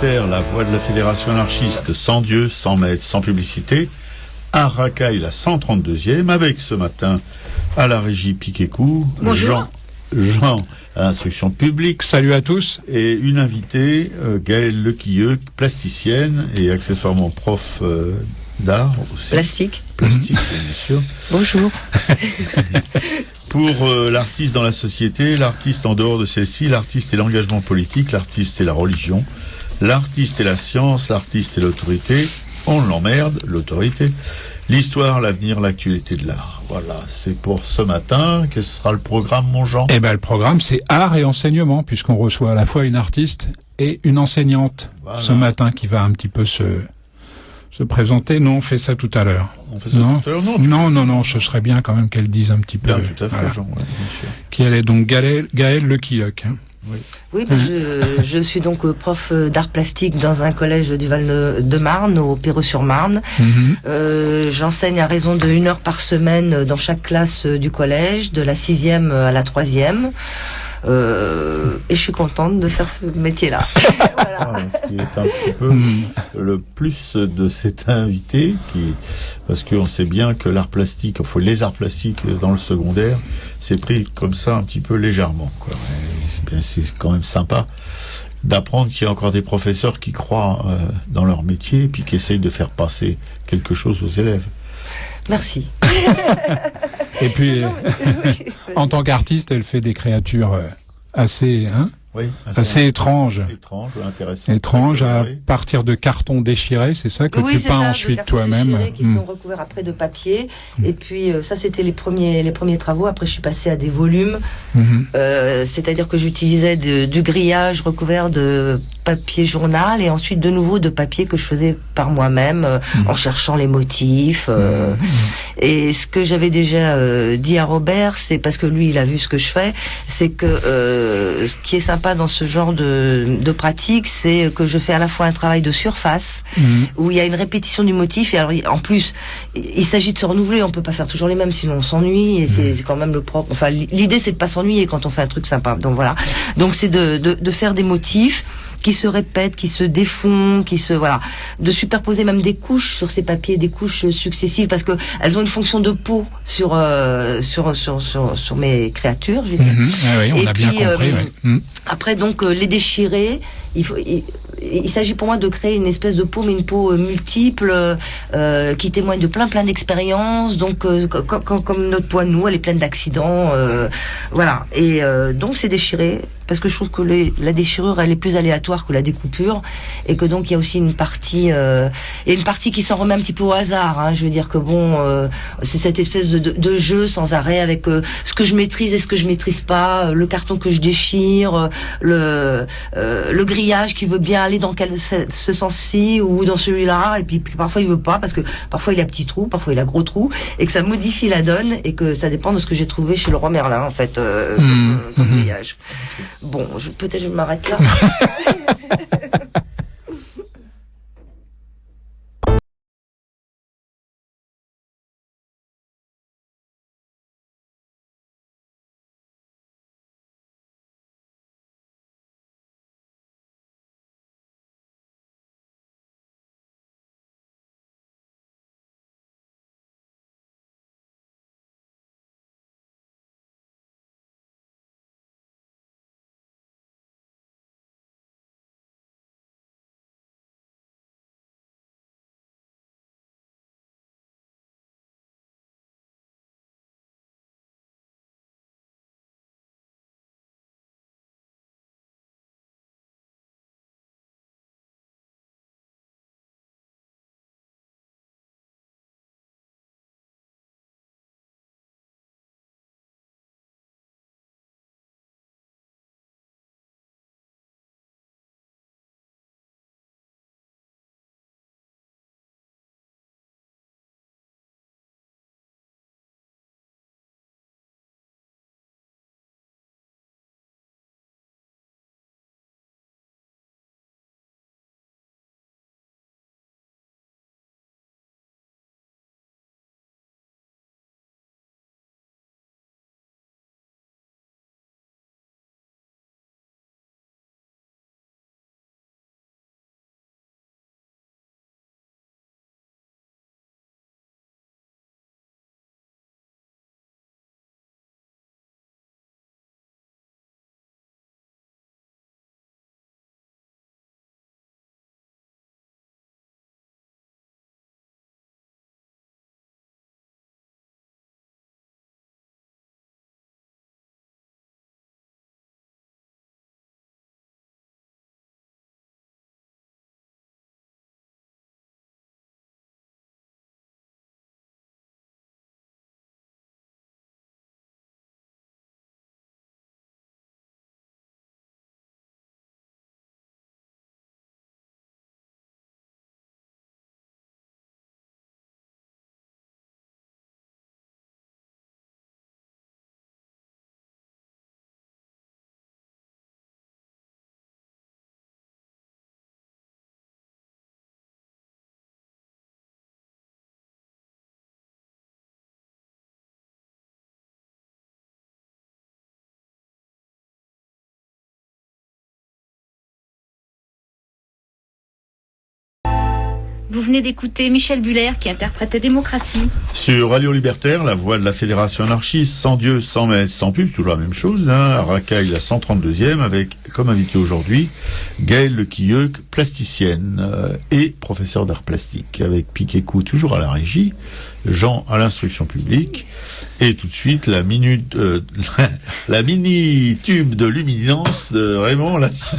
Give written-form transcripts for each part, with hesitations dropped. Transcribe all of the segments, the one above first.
Inter, la voix de la Fédération anarchiste, sans Dieu, sans maître, sans publicité. Arracaille, la 132e, avec ce matin à la régie Piquet-Cou, Jean à l'instruction publique. Salut à tous. Et une invitée, Gaëlle Lequilleux, plasticienne et accessoirement prof d'art aussi. Plastique, bien sûr. Bonjour. Pour l'artiste dans la société, l'artiste en dehors de celle-ci, l'artiste et l'engagement politique, l'artiste et la religion, l'artiste et la science, l'artiste et l'autorité. On l'emmerde, l'autorité. L'histoire, l'avenir, l'actualité de l'art. Voilà, c'est pour ce matin. Quel sera le programme, mon Jean ? Eh ben, le programme, c'est art et enseignement, puisqu'on reçoit à la fois une artiste et une enseignante ce matin qui va un petit peu se présenter. Non, on fait ça tout à l'heure. On fait ça tout à l'heure ? Non, ce serait bien quand même qu'elle dise un petit peu. Bien, tout à fait, Jean, ouais, bien sûr. Qui elle est donc Gaëlle Lequilleux. Oui, je suis donc prof d'art plastique dans un collège du Val-de-Marne, au Perreux-sur-Marne. J'enseigne à raison de 1 heure par semaine dans chaque classe du collège, de la 6e à la 3e. Et je suis contente de faire ce métier-là. Voilà. Ce qui est un petit peu le plus de cet invité, parce qu'on sait bien que l'art plastique, enfin les arts plastiques dans le secondaire, c'est pris comme ça un petit peu légèrement, quoi. C'est quand même sympa d'apprendre qu'il y a encore des professeurs qui croient dans leur métier et puis qui essayent de faire passer quelque chose aux élèves. Merci. Et puis, en tant qu'artiste, elle fait des créatures assez étranges. Étranges à partir de cartons déchirés, c'est ça que tu peins ensuite toi-même. Qui sont recouverts après de papier. Et puis ça, c'était les premiers travaux. Après, je suis passée à des volumes. C'est-à-dire que j'utilisais du grillage recouvert de papier journal et ensuite de nouveau de papier que je faisais par moi-même en cherchant les motifs. Et ce que j'avais déjà dit à Robert, c'est parce que lui, il a vu ce que je fais, c'est que ce qui est sympa dans ce genre de pratique, c'est que je fais à la fois un travail de surface où il y a une répétition du motif et alors en plus il s'agit de se renouveler, on peut pas faire toujours les mêmes sinon on s'ennuie et c'est quand même le propre. Enfin l'idée c'est de pas s'ennuyer quand on fait un truc sympa. Donc voilà. Donc c'est de faire des motifs qui se répètent, qui se défont, de superposer même des couches sur ces papiers, des couches successives parce que elles ont une fonction de peau sur mes créatures, je veux dire. On a bien compris. Après donc les déchirer, il s'agit pour moi de créer une espèce de peau, mais une peau multiple, qui témoigne de plein d'expériences. Donc comme notre peau à nous, elle est pleine d'accidents, voilà. Et donc c'est déchiré parce que je trouve que la déchirure elle est plus aléatoire que la découpure et que donc il y a aussi une partie qui s'en remet un petit peu au hasard. Hein. Je veux dire que c'est cette espèce de jeu sans arrêt avec ce que je maîtrise et ce que je maîtrise pas, le carton que je déchire, le grillage qui veut bien aller dans ce sens-ci ou dans celui-là et puis parfois il veut pas parce que parfois il a petit trou, parfois il a gros trou et que ça modifie la donne et que ça dépend de ce que j'ai trouvé chez Leroy Merlin en fait comme grillage. Bon, peut-être je m'arrête là. Vous venez d'écouter Michel Buller qui interprétait Démocratie. Sur Radio Libertaire, la voix de la Fédération anarchiste, sans Dieu, sans maître, sans pub, toujours la même chose, à Racaille, la 132e, avec, comme invité aujourd'hui, Gaëlle Lequilleux, plasticienne et professeur d'art plastique, avec Piquet-Cou toujours à la régie, Jean à l'instruction publique, et tout de suite la minute, la mini tube de luminance de Raymond Lassens.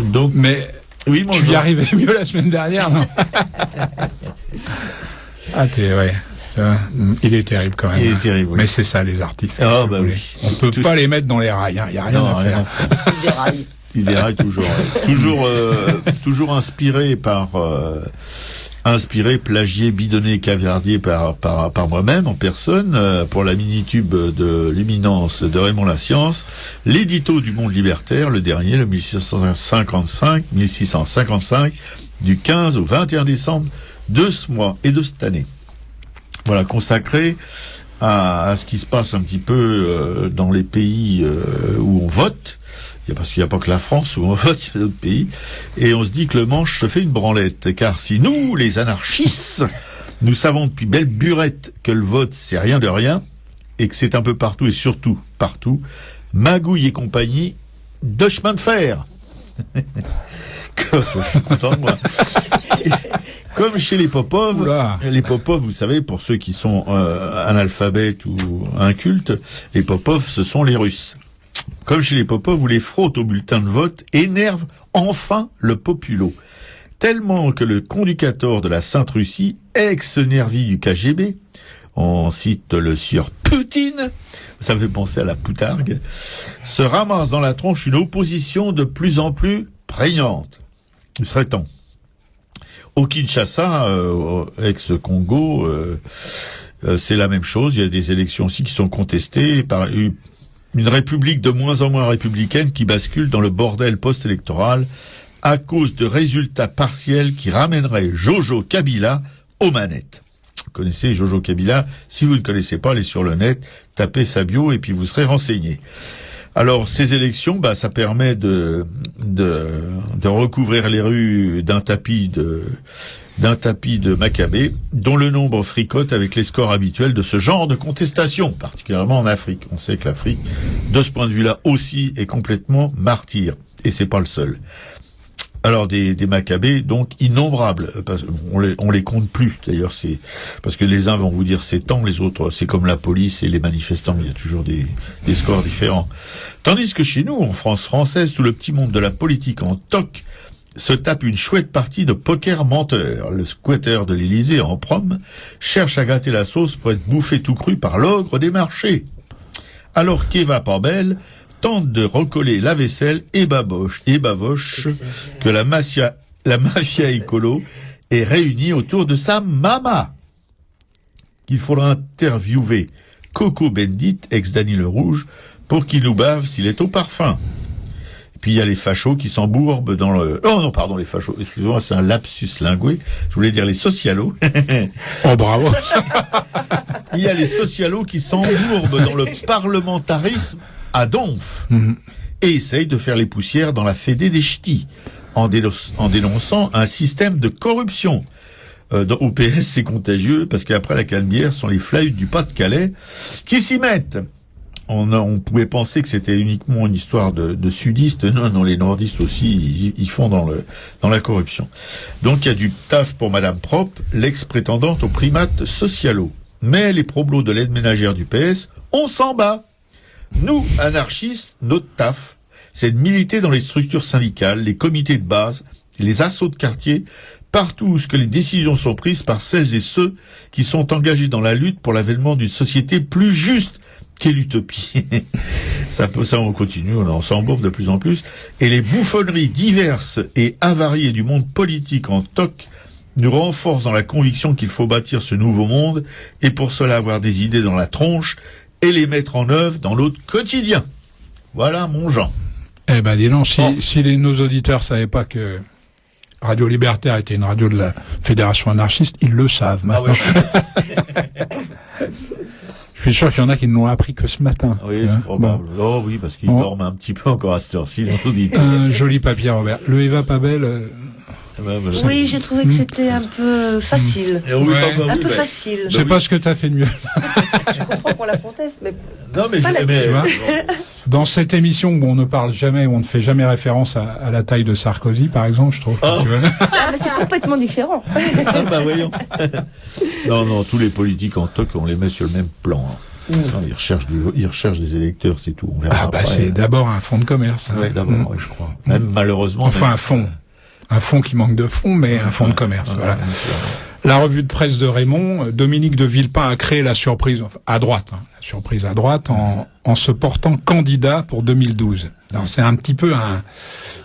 Donc, mais oui, tu y arrivais mieux la semaine dernière, non? Il est terrible quand même. Il est terrible, oui. Mais c'est ça les artistes. Ah, bah oui. On peut pas les mettre dans les rails, il n'y a rien à faire. Il déraille toujours. toujours inspiré par... inspiré, plagié, bidonné, caviardier par moi-même en personne, pour la mini-tube de Luminance de Raymond Lassens, l'édito du Monde Libertaire, le dernier, le 1655, du 15 au 21 décembre de ce mois et de cette année. Voilà, consacré à ce qui se passe un petit peu dans les pays où on vote. Parce qu'il n'y a pas que la France où on vote, il y a d'autres pays. Et on se dit que le manche se fait une branlette. Car si nous, les anarchistes, nous savons depuis belle burette que le vote, c'est rien de rien, et que c'est un peu partout et surtout partout, magouille et compagnie de chemin de fer. Je suis content de moi. Comme chez les Popov, les Popov, vous savez, pour ceux qui sont analphabètes ou incultes, les Popov, ce sont les Russes. Comme chez les Popov, où les fraudes au bulletin de vote énervent enfin le populo. Tellement que le conducateur de la Sainte-Russie, ex-nervi du KGB, on cite le sieur Poutine, ça me fait penser à la poutargue, se ramasse dans la tronche une opposition de plus en plus prégnante. Il serait temps. Au Kinshasa, ex-Congo, c'est la même chose. Il y a des élections aussi qui sont contestées par une république de moins en moins républicaine qui bascule dans le bordel post-électoral à cause de résultats partiels qui ramèneraient Jojo Kabila aux manettes. Vous connaissez Jojo Kabila? Si vous ne connaissez pas, allez sur le net, tapez sa bio et puis vous serez renseigné. Alors, ces élections, ça permet de recouvrir les rues d'un tapis de Maccabée, dont le nombre fricote avec les scores habituels de ce genre de contestation, particulièrement en Afrique. On sait que l'Afrique, de ce point de vue-là aussi, est complètement martyre. Et c'est pas le seul. Alors des Maccabées, donc innombrables. On les compte plus. D'ailleurs, c'est parce que les uns vont vous dire c'est tant, les autres c'est comme la police et les manifestants. Il y a toujours des scores différents. Tandis que chez nous, en France française, tout le petit monde de la politique en toc se tape une chouette partie de poker menteur. Le squatter de l'Élysée en prom cherche à gratter la sauce pour être bouffé tout cru par l'ogre des marchés. Alors qu'Eva Pambelle tente de recoller la vaisselle et bavoche que la mafia écolo est réunie autour de sa mama. Qu'il faudra interviewer Coco Bendit, ex-Dany Le Rouge, pour qu'il nous bave s'il est au parfum. Et puis il y a les fachos qui s'embourbent dans le... Oh non, pardon, les fachos, excusez-moi, c'est un lapsus lingué. Je voulais dire les socialos. Oh, bravo. Il y a les socialos qui s'embourbent dans le parlementarisme à donf, et essaye de faire les poussières dans la fédé des ch'tis, en dénonçant un système de corruption. Au PS, c'est contagieux, parce qu'après la Canebière, ce sont les flahutes du Pas-de-Calais qui s'y mettent. On pouvait penser que c'était uniquement une histoire de sudistes. Non, les nordistes aussi, ils font dans la corruption. Donc il y a du taf pour Madame Prop, l'ex-prétendante au primate socialo. Mais les problos de l'aide ménagère du PS, on s'en bat. Nous, anarchistes, notre taf, c'est de militer dans les structures syndicales, les comités de base, les assauts de quartier, partout où les décisions sont prises par celles et ceux qui sont engagés dans la lutte pour l'avènement d'une société plus juste qu'est l'utopie. Ça, on continue, on s'embourbe de plus en plus. Et les bouffonneries diverses et avariées du monde politique en toc nous renforcent dans la conviction qu'il faut bâtir ce nouveau monde, et pour cela avoir des idées dans la tronche, et les mettre en œuvre dans l'autre quotidien. Voilà mon Jean. Eh ben, dis donc, si nos auditeurs savaient pas que Radio Libertaire était une radio de la Fédération anarchiste, ils le savent maintenant. Je suis sûr qu'il y en a qui ne l'ont appris que ce matin. Oui, c'est probable. Oh oui, parce qu'ils dorment un petit peu encore à cette heure-ci, nos auditeurs. Un joli papier, Robert. Le Eva Pabel, Oui, j'ai trouvé que c'était un peu facile. Un peu facile. Je sais pas ce que tu as fait de mieux. Je comprends pour la Fontès, mais non, mais pas là-dessus. Dans cette émission où on ne parle jamais, où on ne fait jamais référence à la taille de Sarkozy, par exemple, je trouve. Mais c'est complètement différent. Voyons. Non, tous les politiques en toc, on les met sur le même plan. Ils recherchent des électeurs, c'est tout. On verra après. C'est d'abord un fonds de commerce. Oui, d'abord, je crois. Même malheureusement. Enfin, un fonds qui manque de fonds, mais un fonds de commerce. Voilà. La revue de presse de Raymond, Dominique de Villepin a créé la surprise à droite, la surprise à droite, en se portant candidat pour 2012. Alors c'est un petit peu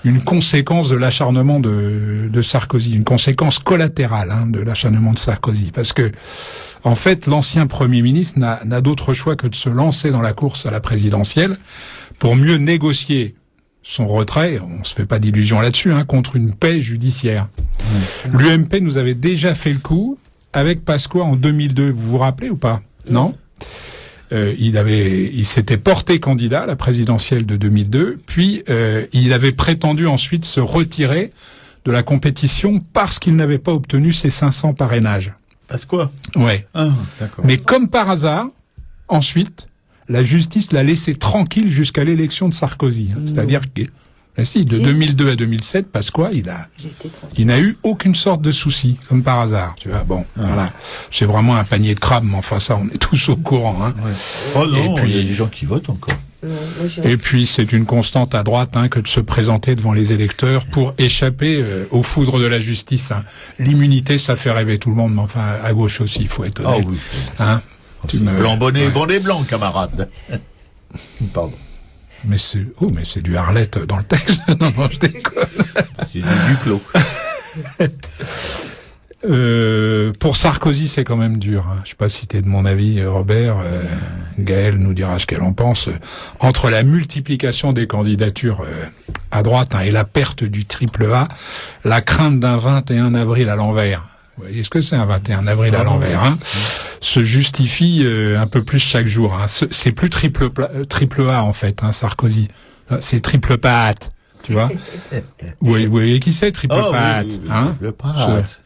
une conséquence de l'acharnement de Sarkozy, une conséquence collatérale de l'acharnement de Sarkozy, parce que en fait l'ancien Premier ministre n'a d'autre choix que de se lancer dans la course à la présidentielle pour mieux négocier son retrait, on se fait pas d'illusions là-dessus, contre une paix judiciaire. L'UMP nous avait déjà fait le coup avec Pasqua en 2002, vous vous rappelez ou pas? Non? Il s'était porté candidat à la présidentielle de 2002, puis il avait prétendu ensuite se retirer de la compétition parce qu'il n'avait pas obtenu ses 500 parrainages. Pasqua? Ouais. D'accord. Mais comme par hasard, ensuite, la justice l'a laissé tranquille jusqu'à l'élection de Sarkozy. C'est-à-dire que, de 2002 à 2007, Pasqua, il n'a eu aucune sorte de souci, comme par hasard. Tu vois, voilà. C'est vraiment un panier de crabes, mais enfin ça, on est tous au courant. Ouais. Oh non, et puis, il y a des gens qui votent encore. Et puis c'est une constante à droite que de se présenter devant les électeurs pour échapper aux foudres de la justice. L'immunité, ça fait rêver tout le monde, mais enfin à gauche aussi, il faut être honnête. Oui. Blanc, bonnet blanc, camarade. Pardon. Mais c'est du Arlette dans le texte. Non, je déconne. C'est du Duclos. Pour Sarkozy, c'est quand même dur. Je sais pas si t'es de mon avis, Robert. Gaël nous dira ce qu'elle en pense. Entre la multiplication des candidatures à droite et la perte du triple A, la crainte d'un 21 avril à l'envers. Vous voyez ce que c'est un 21 avril à l'envers, se justifie un peu plus chaque jour. C'est plus triple A en fait, Sarkozy. C'est triple patte, tu vois. Vous voyez qui c'est, triple patte, triple patte.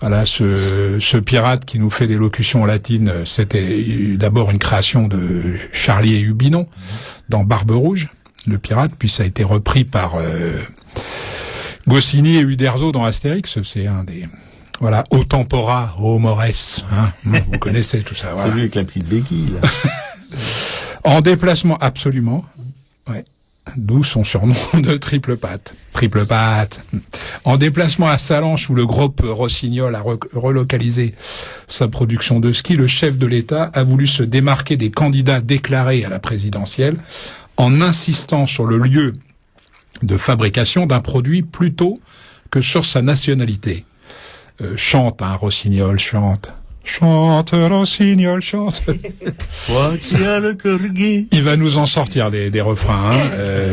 Voilà, ce pirate qui nous fait des locutions latines, c'était d'abord une création de Charlie et Hubinon dans Barbe Rouge, le pirate, puis ça a été repris par Goscinny et Uderzo dans Astérix. C'est un des... Voilà, au tempora, au mores, vous connaissez tout ça. Voilà. C'est lui avec la petite béquille, là. En déplacement, absolument. Ouais. D'où son surnom de triple patte. Triple patte. En déplacement à Salanches, où le groupe Rossignol a relocalisé sa production de ski, le chef de l'État a voulu se démarquer des candidats déclarés à la présidentielle en insistant sur le lieu de fabrication d'un produit plutôt que sur sa nationalité. Chante, Rossignol, chante. Chante, Rossignol, chante. Il va nous en sortir des refrains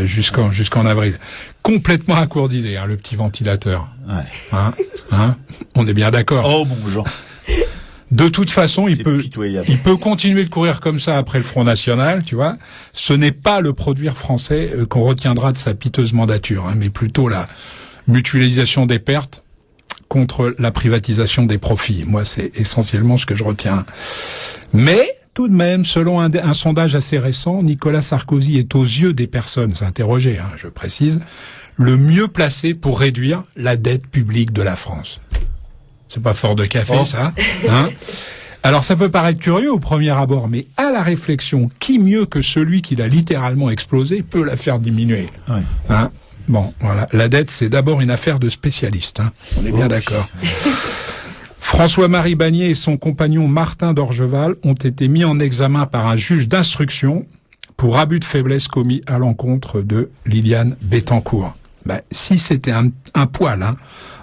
jusqu'en avril. Complètement accourdisé, le petit ventilateur. Ouais. On est bien d'accord. Oh mon Jean. De toute façon, il peut continuer de courir comme ça après le Front National, tu vois. Ce n'est pas le produire français qu'on retiendra de sa piteuse mandature, mais plutôt la mutualisation des pertes contre la privatisation des profits. Moi, c'est essentiellement ce que je retiens. Mais, tout de même, selon un sondage assez récent, Nicolas Sarkozy est aux yeux des personnes interrogées, je précise, le mieux placé pour réduire la dette publique de la France. C'est pas fort de café, ça, Alors, ça peut paraître curieux au premier abord, mais à la réflexion, qui mieux que celui qui l'a littéralement explosé peut la faire diminuer? Bon, voilà. La dette, c'est d'abord une affaire de spécialistes. On est bien d'accord. François-Marie Bagné et son compagnon Martin d'Orgeval ont été mis en examen par un juge d'instruction pour abus de faiblesse commis à l'encontre de Liliane Bettencourt. Si c'était un poil,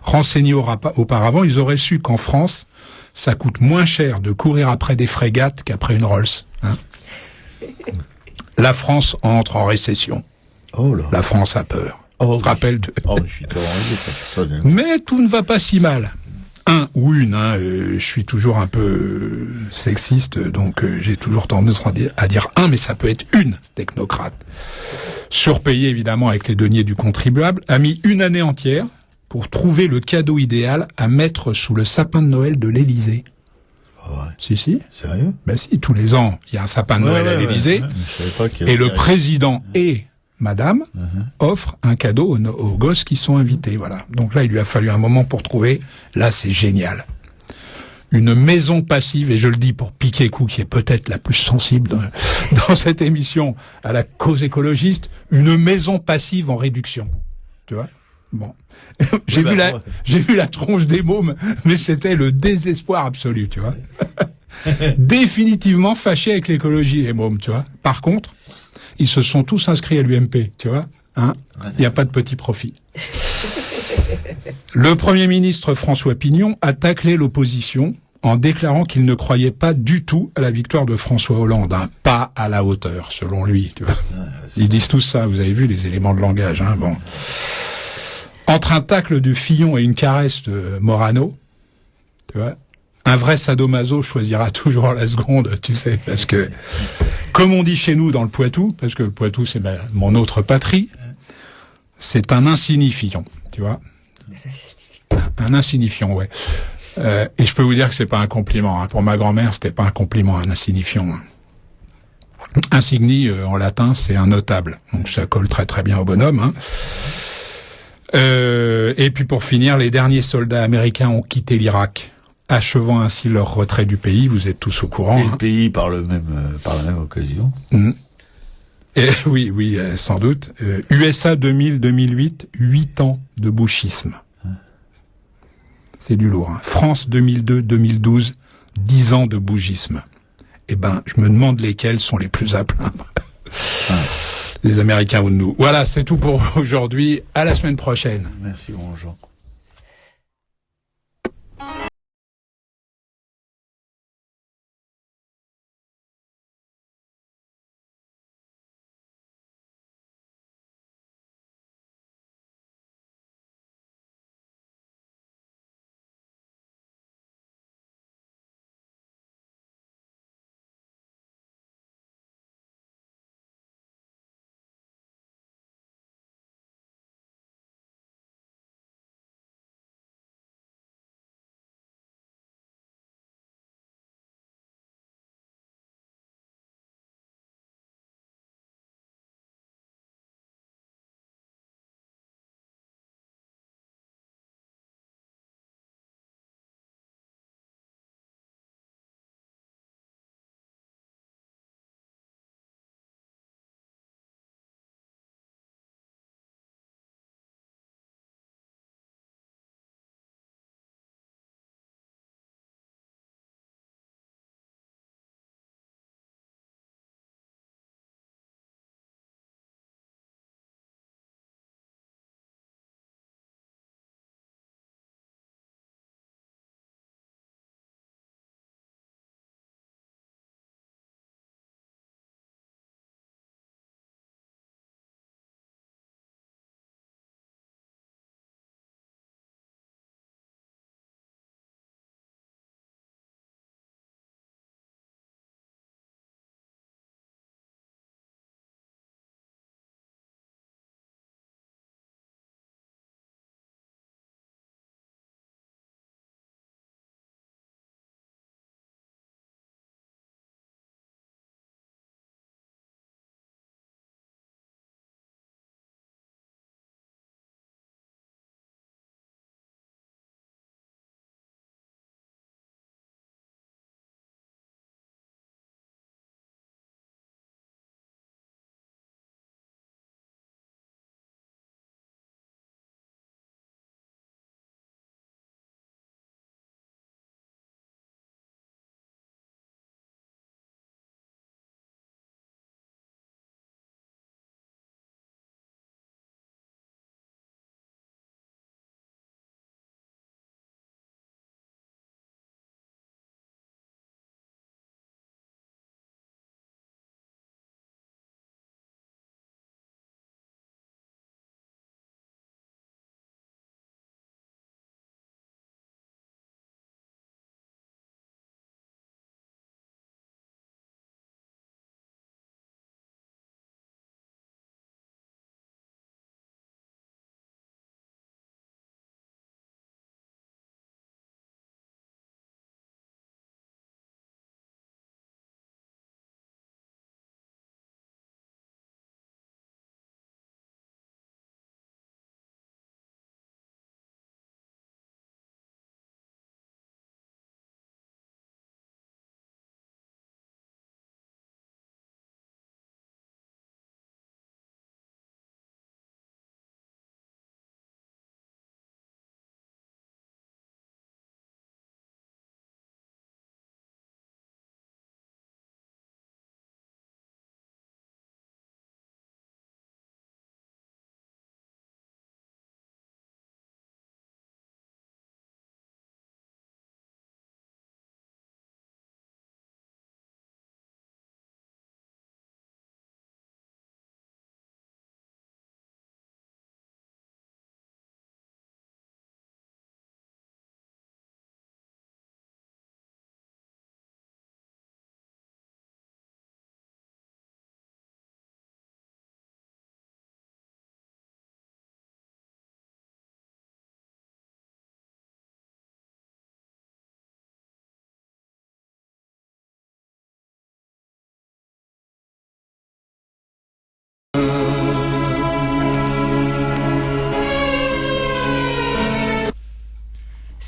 renseigné auparavant, ils auraient su qu'en France, ça coûte moins cher de courir après des frégates qu'après une Rolls. La France entre en récession. Oh là. La France a peur. Rappel de... Mais tout ne va pas si mal. Je suis toujours un peu sexiste, donc j'ai toujours tendance à dire mais ça peut être une technocrate. Surpayée évidemment avec les deniers du contribuable, a mis une année entière pour trouver le cadeau idéal à mettre sous le sapin de Noël de l'Élysée. Ouais. Si. Sérieux? Ben si, tous les ans, il y a un sapin de Noël à l'Élysée. Et le président et madame offrent un cadeau aux gosses qui sont invités. Voilà. Donc là, il lui a fallu un moment pour trouver. Là, c'est génial. Une maison passive, et je le dis pour Piquet-Coup, qui est peut-être la plus sensible dans cette émission à la cause écologiste, une maison passive en réduction. Tu vois? Bon. J'ai vu la tronche des mômes, mais c'était le désespoir absolu, tu vois. Définitivement fâchés avec l'écologie, les mômes, tu vois. Par contre, ils se sont tous inscrits à l'UMP, tu vois. Hein? Il n'y a pas de petit profit. Le Premier ministre François Pignon a taclé l'opposition en déclarant qu'il ne croyait pas du tout à la victoire de François Hollande, hein, pas à la hauteur, selon lui, tu vois. Ils disent tous ça, vous avez vu les éléments de langage, hein, bon. Entre un tacle de Fillon et une caresse de Morano, tu vois, un vrai sadomaso choisira toujours la seconde, tu sais, parce que, comme on dit chez nous dans le Poitou, parce que le Poitou c'est mon autre patrie, c'est un insignifiant, tu vois. Un insignifiant, ouais. Et je peux vous dire que c'est pas un compliment. Hein. Pour ma grand-mère, c'était pas un compliment, un insignifiant. Hein. Insigni, en latin, c'est un notable. Donc ça colle très très bien au bonhomme. Hein. Et puis pour finir, les derniers soldats américains ont quitté l'Irak, achevant ainsi leur retrait du pays. Vous êtes tous au courant. Et le pays par la même occasion. Et, oui, sans doute. USA 2000-2008, 8 ans de bushisme. C'est du lourd. Hein. France 2002-2012, 10 ans de bougisme. Eh ben, je me demande lesquels sont les plus à plaindre. Les Américains ou nous. Voilà, c'est tout pour aujourd'hui. À la semaine prochaine. Merci, mon Jean.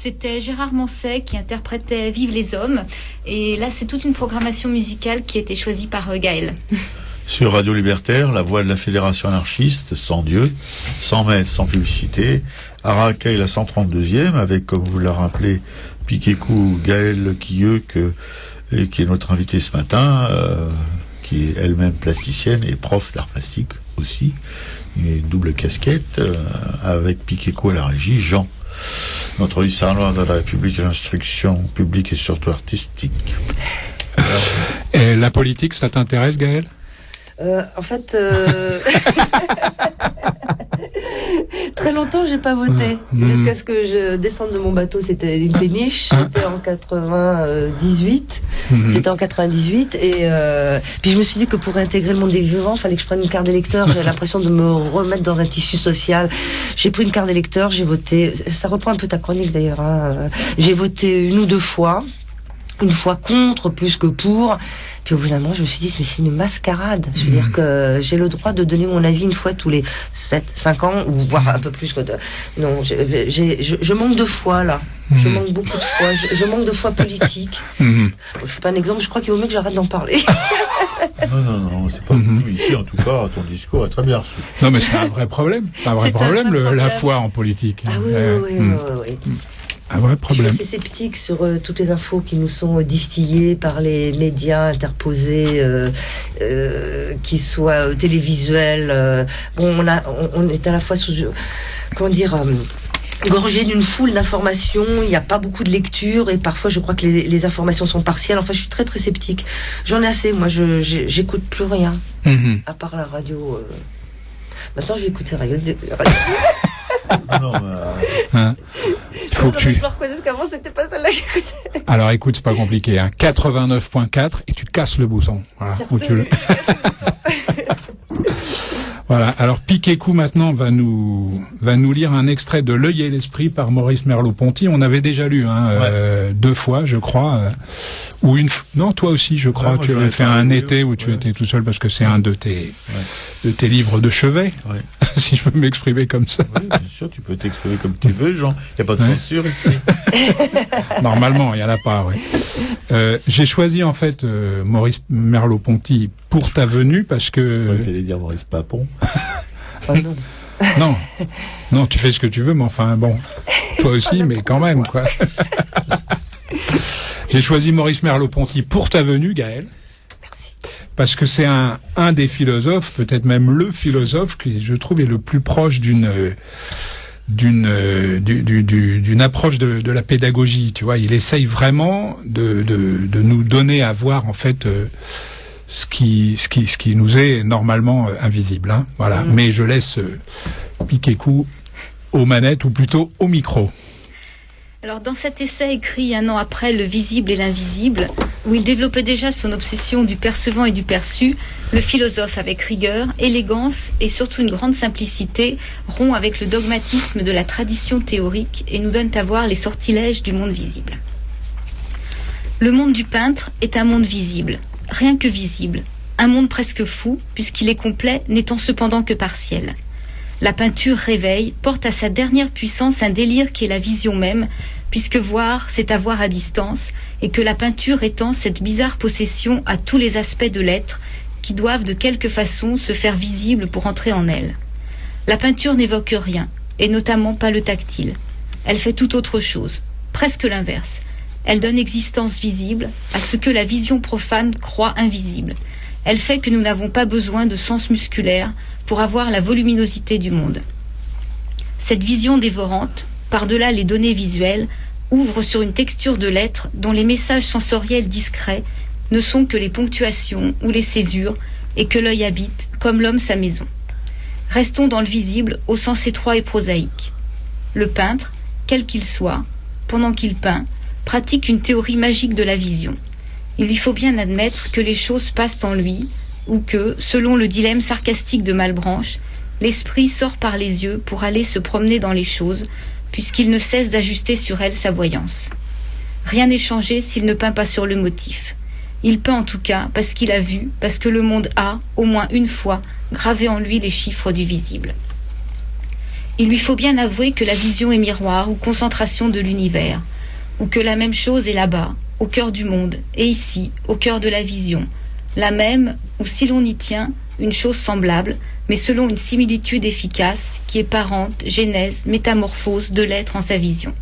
C'était Gérard Manset qui interprétait Vive les hommes. Et là, c'est toute une programmation musicale qui a été choisie par Gaël. Sur Radio Libertaire, la voix de la Fédération anarchiste, sans Dieu, sans mètres, sans publicité. Arakaï, la 132e, avec, comme vous l'a rappelé, Piquécou, Gaël Quilleux, qui est notre invité ce matin, qui est elle-même plasticienne et prof d'art plastique aussi. Une double casquette, avec Piquécou à la régie, Jean, notre hussard de la République, l'instruction publique et surtout artistique. Et la politique, ça t'intéresse, Gaël ? En fait, très longtemps, j'ai pas voté. Jusqu'à ce que je descende de mon bateau, c'était une péniche. C'était en 98. C'était en 98. Et puis je me suis dit que pour réintégrer le monde des vivants, il fallait que je prenne une carte d'électeur. J'avais l'impression de me remettre dans un tissu social. J'ai pris une carte d'électeur, j'ai voté. Ça reprend un peu ta chronique d'ailleurs. Hein. J'ai voté 1 ou 2 fois. Une fois contre, plus que pour. Puis au bout d'un moment, je me suis dit, mais c'est une mascarade. Je veux dire que j'ai le droit de donner mon avis une fois tous les 5 ans, ou voire un peu plus. Non, je manque de foi, là. Je manque beaucoup de foi. Je manque de foi politique. Je suis pas un exemple, je crois qu'il vaut mieux que j'arrête d'en parler. Non, c'est pas du tout ici, en tout cas, ton discours est très bien reçu. Non, mais c'est un vrai problème. C'est un vrai problème, la foi en politique. Ah oui. Un vrai problème. Je suis assez sceptique sur toutes les infos qui nous sont distillées par les médias interposés, qui soient télévisuels. On est à la fois sous, gorgé d'une foule d'informations. Il n'y a pas beaucoup de lecture et parfois je crois que les informations sont partielles. Enfin, je suis très très sceptique. J'en ai assez. Moi, j'écoute plus rien à part la radio. Maintenant, je vais écouter la radio. Il faut que tu... Je me reconnais qu'avant c'était pas celle-là que j'écoutais. Alors écoute, c'est pas compliqué, 89.4 et tu casses le bouton. Voilà. Voilà. Alors Piquécou maintenant va nous lire un extrait de L'œil et l'esprit par Maurice Merleau-Ponty. On avait déjà lu 2 fois, je crois, ou non, toi aussi, je crois. Tu avais fait un été où tu étais tout seul parce que c'est un de tes livres de chevet, si je peux m'exprimer comme ça. Oui, bien sûr, tu peux t'exprimer comme tu veux, Jean. Il n'y a pas de censure ici. Normalement, il n'y en a pas, oui. J'ai choisi en fait Maurice Merleau-Ponty pour ta venue parce que... Tu allais dire Maurice Papon. Non, tu fais ce que tu veux, mais enfin bon, toi aussi, mais quand même, quoi. J'ai choisi Maurice Merleau-Ponty pour ta venue, Gaël. Merci. Parce que c'est un des philosophes, peut-être même le philosophe qui, je trouve, est le plus proche d'une approche de la pédagogie. Tu vois, il essaye vraiment de nous donner à voir en fait ce qui nous est normalement invisible. Hein, voilà. Mais je laisse Piquécou aux manettes ou plutôt au micro. Alors dans cet essai écrit 1 an après Le visible et l'invisible, où il développait déjà son obsession du percevant et du perçu, le philosophe avec rigueur, élégance et surtout une grande simplicité rompt avec le dogmatisme de la tradition théorique et nous donne à voir les sortilèges du monde visible. Le monde du peintre est un monde visible, rien que visible, un monde presque fou puisqu'il est complet n'étant cependant que partiel. La peinture réveille, porte à sa dernière puissance un délire qui est la vision même, puisque voir, c'est avoir à distance, et que la peinture étend cette bizarre possession à tous les aspects de l'être, qui doivent de quelque façon se faire visibles pour entrer en elle. La peinture n'évoque rien, et notamment pas le tactile. Elle fait tout autre chose, presque l'inverse. Elle donne existence visible à ce que la vision profane croit invisible. Elle fait que nous n'avons pas besoin de sens musculaire pour avoir la voluminosité du monde. Cette vision dévorante, par-delà les données visuelles, ouvre sur une texture de l'être dont les messages sensoriels discrets ne sont que les ponctuations ou les césures et que l'œil habite, comme l'homme sa maison. Restons dans le visible au sens étroit et prosaïque. Le peintre, quel qu'il soit, pendant qu'il peint, pratique une théorie magique de la vision. Il lui faut bien admettre que les choses passent en lui, ou que, selon le dilemme sarcastique de Malebranche, l'esprit sort par les yeux pour aller se promener dans les choses, puisqu'il ne cesse d'ajuster sur elles sa voyance. Rien n'est changé s'il ne peint pas sur le motif. Il peint en tout cas parce qu'il a vu, parce que le monde a, au moins une fois, gravé en lui les chiffres du visible. Il lui faut bien avouer que la vision est miroir ou concentration de l'univers, ou que la même chose est là-bas, au cœur du monde, et ici, au cœur de la vision, la même, ou si l'on y tient, une chose semblable, mais selon une similitude efficace, qui est parente, genèse, métamorphose de l'être en sa vision.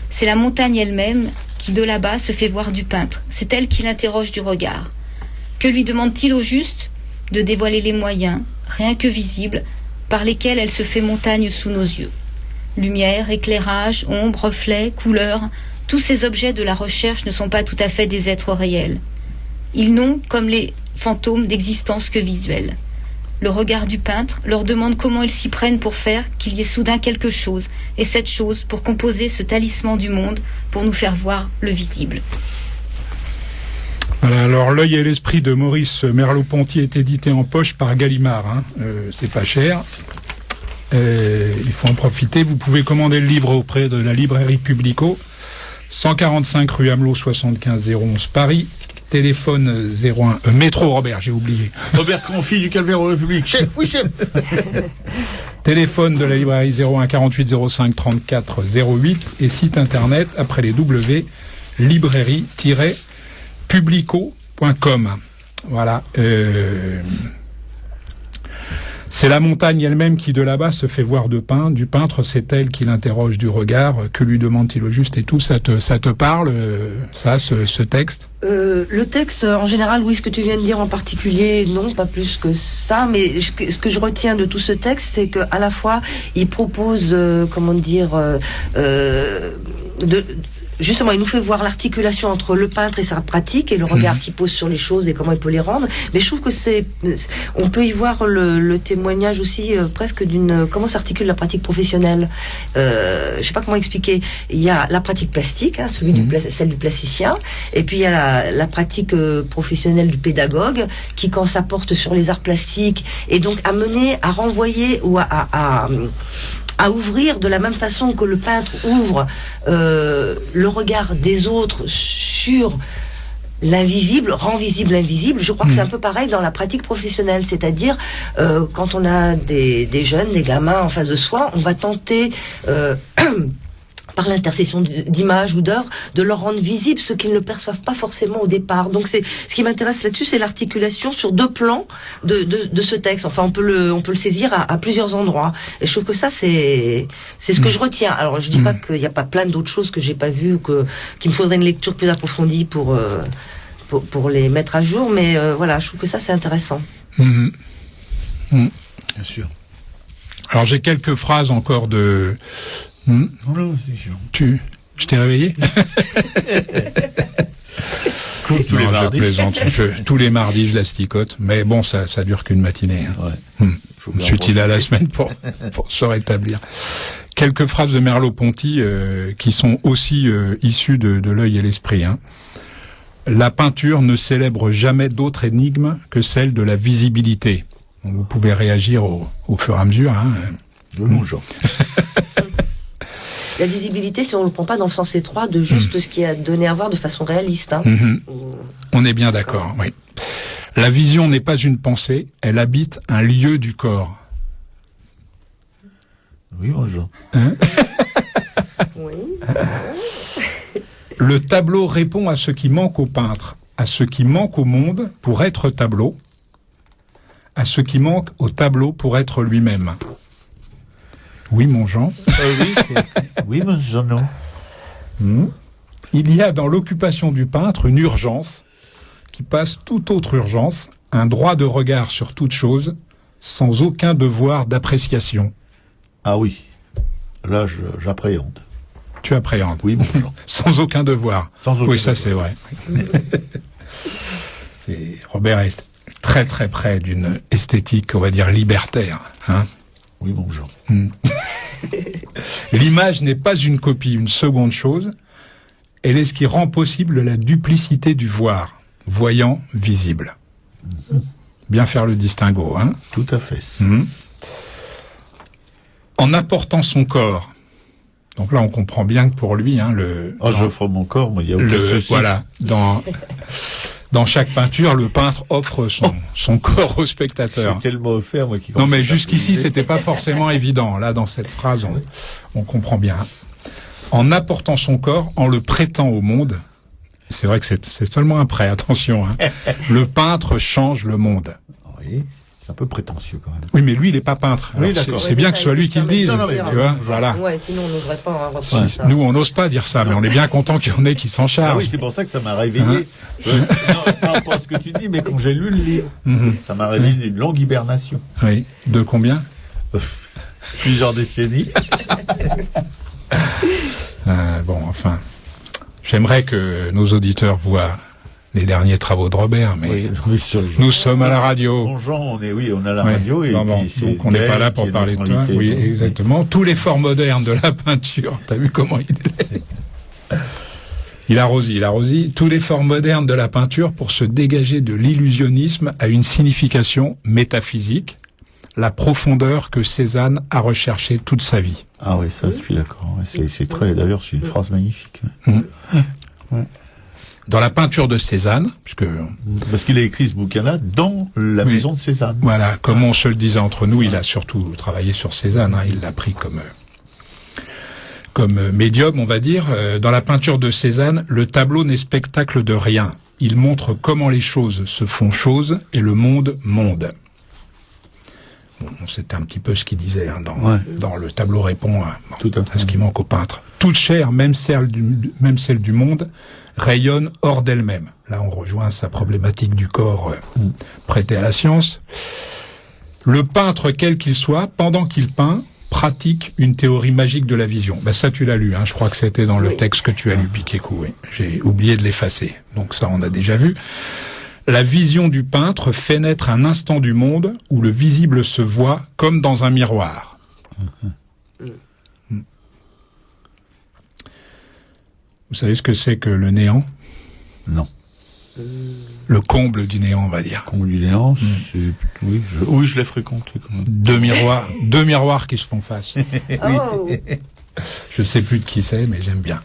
C'est la montagne elle-même qui, de là-bas, se fait voir du peintre. C'est elle qui l'interroge du regard. Que lui demande-t-il au juste ? De dévoiler les moyens, rien que visibles, par lesquels elle se fait montagne sous nos yeux. Lumière, éclairage, ombre, reflet, couleur, tous ces objets de la recherche ne sont pas tout à fait des êtres réels. Ils n'ont, comme les fantômes, d'existence que visuelle. Le regard du peintre leur demande comment ils s'y prennent pour faire qu'il y ait soudain quelque chose, et cette chose pour composer ce talisman du monde, pour nous faire voir le visible. Voilà, alors L'œil et l'esprit de Maurice Merleau-Ponty est édité en poche par Gallimard. C'est pas cher. Il faut en profiter. Vous pouvez commander le livre auprès de la librairie Publico, 145 rue Amelot 75 011 Paris. Téléphone 01 métro Robert, j'ai oublié. Robert Confi du Calvaire aux Républiques. Chef, oui chef. Téléphone de la librairie 01 48 05 34 08 et site internet après les W librairie-publico.com. Voilà. C'est la montagne elle-même qui, de là-bas, se fait voir du peintre, c'est elle qui l'interroge du regard. Que lui demande-t-il au juste et tout? Ça te parle, ça, ce texte? Le texte, en général, oui, ce que tu viens de dire en particulier, non, pas plus que ça, mais ce que je retiens de tout ce texte, c'est qu'à la fois, il propose, justement, il nous fait voir l'articulation entre le peintre et sa pratique et le regard qu'il pose sur les choses et comment il peut les rendre. Mais je trouve que on peut y voir le témoignage aussi presque comment s'articule la pratique professionnelle. Je sais pas comment expliquer. Il y a la pratique plastique, celle du plasticien, et puis il y a la pratique professionnelle du pédagogue qui, quand ça porte sur les arts plastiques, est donc amené à renvoyer ou à ouvrir de la même façon que le peintre ouvre le regard des autres sur l'invisible, rend visible l'invisible. Je crois que c'est un peu pareil dans la pratique professionnelle, c'est-à-dire quand on a des jeunes, des gamins en face de soi, on va tenter par l'intercession d'images ou d'œuvres, de leur rendre visible ce qu'ils ne perçoivent pas forcément au départ. Donc ce qui m'intéresse là-dessus, c'est l'articulation sur deux plans de ce texte. Enfin, on peut le saisir à plusieurs endroits. Et je trouve que ça, c'est ce que je retiens. Alors, je dis pas qu'il n'y a pas plein d'autres choses que j'ai pas vues, qu'il me faudrait une lecture plus approfondie pour les mettre à jour, mais voilà, je trouve que ça, c'est intéressant. Bien sûr. Alors, j'ai quelques phrases encore de... Non, c'est chiant. Je t'ai réveillé? Comme tous les mardis. Je plaisante. Tous les mardis, je l'asticote. Mais bon, ça dure qu'une matinée. Ouais. Suis-il à la semaine pour se rétablir? Quelques phrases de Merleau-Ponty qui sont aussi issues de L'œil et l'esprit. La peinture ne célèbre jamais d'autre énigme que celle de la visibilité. Donc, vous pouvez réagir au fur et à mesure. Mon genre. La visibilité, si on ne le prend pas dans le sens étroit, de juste ce qui est donné à voir de façon réaliste. On est bien d'accord, oui. La vision n'est pas une pensée, elle habite un lieu du corps. Oui, bonjour. Oui. Le tableau répond à ce qui manque au peintre, à ce qui manque au monde pour être tableau, à ce qui manque au tableau pour être lui-même. Oui, mon Jean. Oui, mon Jean. Il y a dans l'occupation du peintre une urgence qui passe toute autre urgence, un droit de regard sur toute chose, sans aucun devoir d'appréciation. Ah oui, là j'appréhende. Tu appréhendes? Oui, mon Jean. Sans aucun devoir. Oui, ça c'est vrai. Robert est très très près d'une esthétique, on va dire, libertaire. Oui, mon Jean. L'image n'est pas une copie, une seconde chose. Elle est ce qui rend possible la duplicité du voir, voyant, visible. Bien faire le distinguo, Tout à fait. En apportant son corps. Donc là, on comprend bien que pour lui, j'offre mon corps, moi, il y a aucun souci. Voilà, dans Dans chaque peinture, le peintre offre son corps au spectateur. C'est tellement offert, moi, qui... Non, mais jusqu'ici, c'était pas forcément évident. Là, dans cette phrase, on comprend bien. En apportant son corps, en le prêtant au monde, c'est vrai que c'est seulement un prêt, attention, hein. Le peintre change le monde. Oui, c'est un peu prétentieux quand même. Oui, mais lui, il n'est pas peintre. Oui, d'accord. C'est bien que ce soit lui qui le dise, tu vois, voilà. Ouais, sinon on n'oserait pas reprendre ça. Nous, on n'ose pas dire ça, mais on est bien content qu'il y en ait qui s'en chargent. Ah oui, c'est pour ça que ça m'a réveillé. Non, pas rapport à ce que tu dis, mais quand j'ai lu le livre, ça m'a réveillé d'une longue hibernation. Oui. De combien? Plusieurs décennies. Bon, enfin, j'aimerais que nos auditeurs voient les derniers travaux de Robert, mais nous sommes à la radio. Bonjour, on a la radio et donc on n'est pas là pour parler de toi. Oui, exactement. Tous les forts modernes de la peinture. T'as vu comment il est? Il arrosit. Tous les forts modernes de la peinture pour se dégager de l'illusionnisme à une signification métaphysique, la profondeur que Cézanne a recherchée toute sa vie. Ah oui, ça, je suis d'accord. C'est d'ailleurs, c'est une phrase magnifique. Ouais. Dans la peinture de Cézanne, parce qu'il a écrit ce bouquin-là dans la maison de Cézanne. Voilà, comme on se le disait entre nous, il a surtout travaillé sur Cézanne, hein, il l'a pris comme médium, on va dire. Dans la peinture de Cézanne, le tableau n'est spectacle de rien. Il montre comment les choses se font choses et le monde monde. Bon, c'était un petit peu ce qu'il disait dans le tableau répond à ce qui manque au peintre. Toute chair, même celle du monde, rayonne hors d'elle-même. Là, on rejoint sa problématique du corps prêté à la science. Le peintre, quel qu'il soit, pendant qu'il peint, pratique une théorie magique de la vision. Ben ça, tu l'as lu, hein. Je crois que c'était dans le texte que tu as lu, Piquet-Cou. Oui. J'ai oublié de l'effacer. Donc ça, on a déjà vu. La vision du peintre fait naître un instant du monde où le visible se voit comme dans un miroir. Vous savez ce que c'est que le néant? Non. Le comble du néant, on va dire. Le comble du néant, oui, je l'ai fréquenté quand même. Deux miroirs qui se font face. Oh. Je sais plus de qui c'est, mais j'aime bien.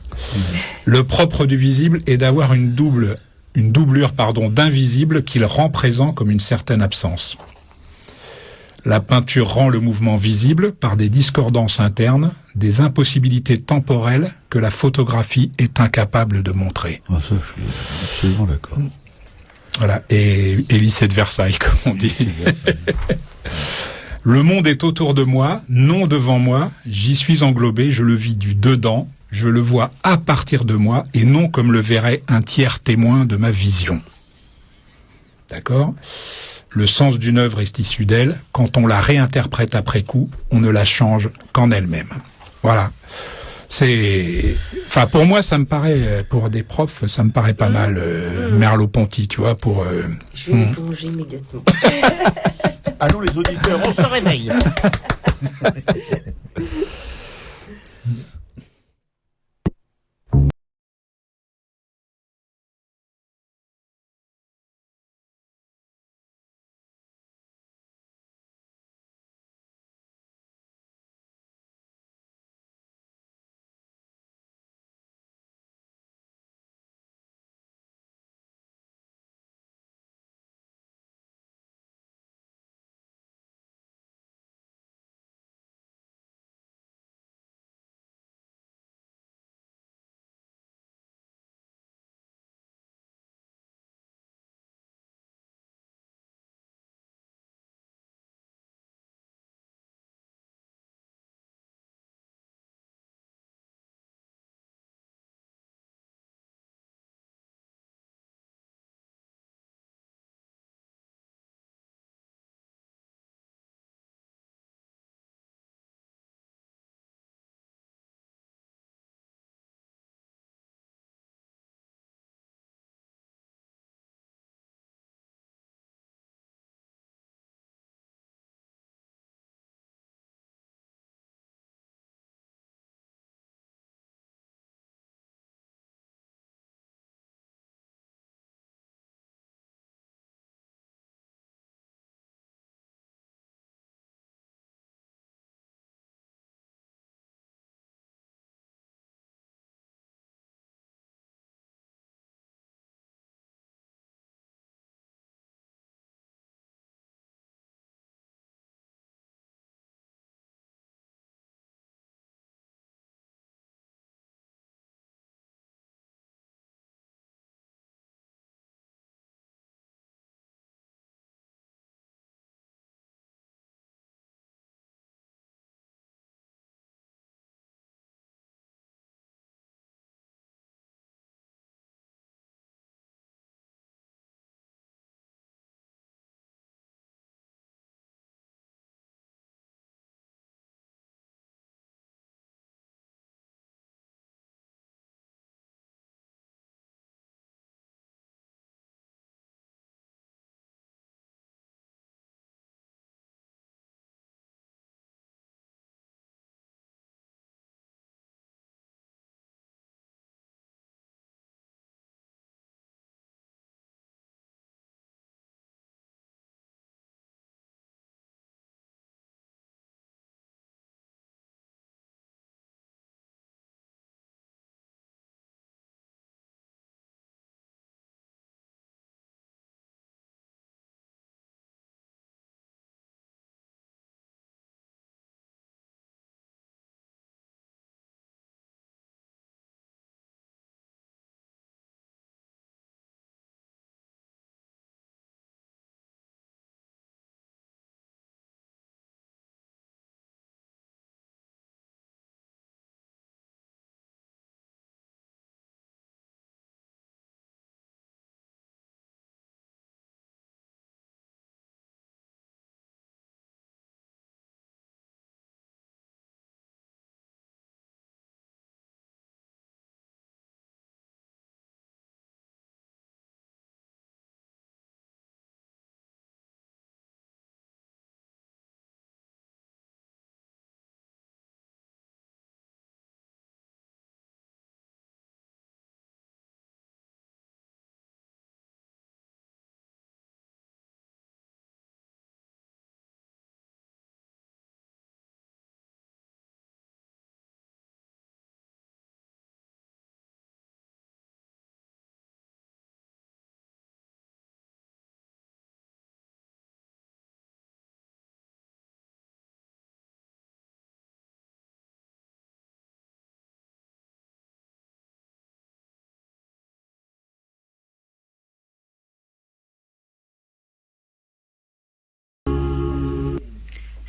Le propre du visible est d'avoir une doublure, d'invisible qu'il rend présent comme une certaine absence. La peinture rend le mouvement visible par des discordances internes, des impossibilités temporelles que la photographie est incapable de montrer. Ah, ça, je suis absolument d'accord. Voilà, et lycée de Versailles, comme on dit. Le monde est autour de moi, non devant moi, j'y suis englobé, je le vis du dedans, je le vois à partir de moi, et non comme le verrait un tiers témoin de ma vision. D'accord ? Le sens d'une œuvre est issu d'elle. Quand on la réinterprète après coup, on ne la change qu'en elle-même. Voilà. Enfin, pour moi, ça me paraît, pour des profs, ça me paraît pas mal, Merleau-Ponty, tu vois, pour... Je vais plonger immédiatement. Allons les auditeurs, on se réveille.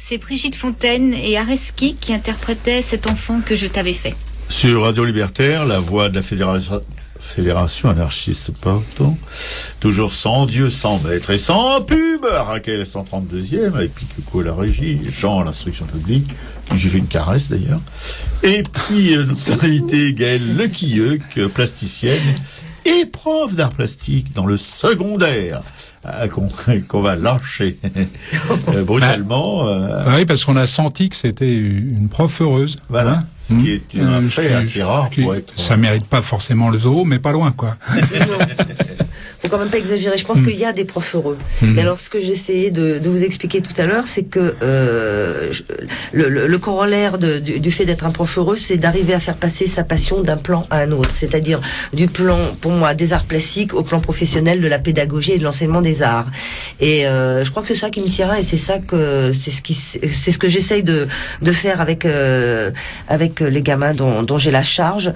C'est Brigitte Fontaine et Areski qui interprétaient cet enfant que je t'avais fait. Sur Radio Libertaire, la voix de la Fédération anarchiste, pardon. Toujours sans Dieu, sans maître et sans pub. Raquel 132e avec Picuco à la régie, Jean à l'instruction publique, qui j'ai fait une caresse d'ailleurs. Et puis notre invité Gaëlle Lequilleuc, plasticienne et prof d'art plastique dans le secondaire. Qu'on va lâcher brutalement. Oui, parce qu'on a senti que c'était une prof heureuse. Voilà. Hein, ce qui est un fait assez rare pour être... Ça mérite pas forcément le zoo, mais pas loin, quoi. Faut quand même pas exagérer. Je pense qu'il y a des profs heureux. Mais alors, ce que j'essayais de vous expliquer tout à l'heure, c'est que le corollaire du fait d'être un prof heureux, c'est d'arriver à faire passer sa passion d'un plan à un autre. C'est-à-dire du plan, pour moi, des arts plastiques au plan professionnel de la pédagogie et de l'enseignement des arts. Et je crois que c'est ça qui me tient et c'est ça que c'est ce que j'essaye de faire avec les gamins dont j'ai la charge.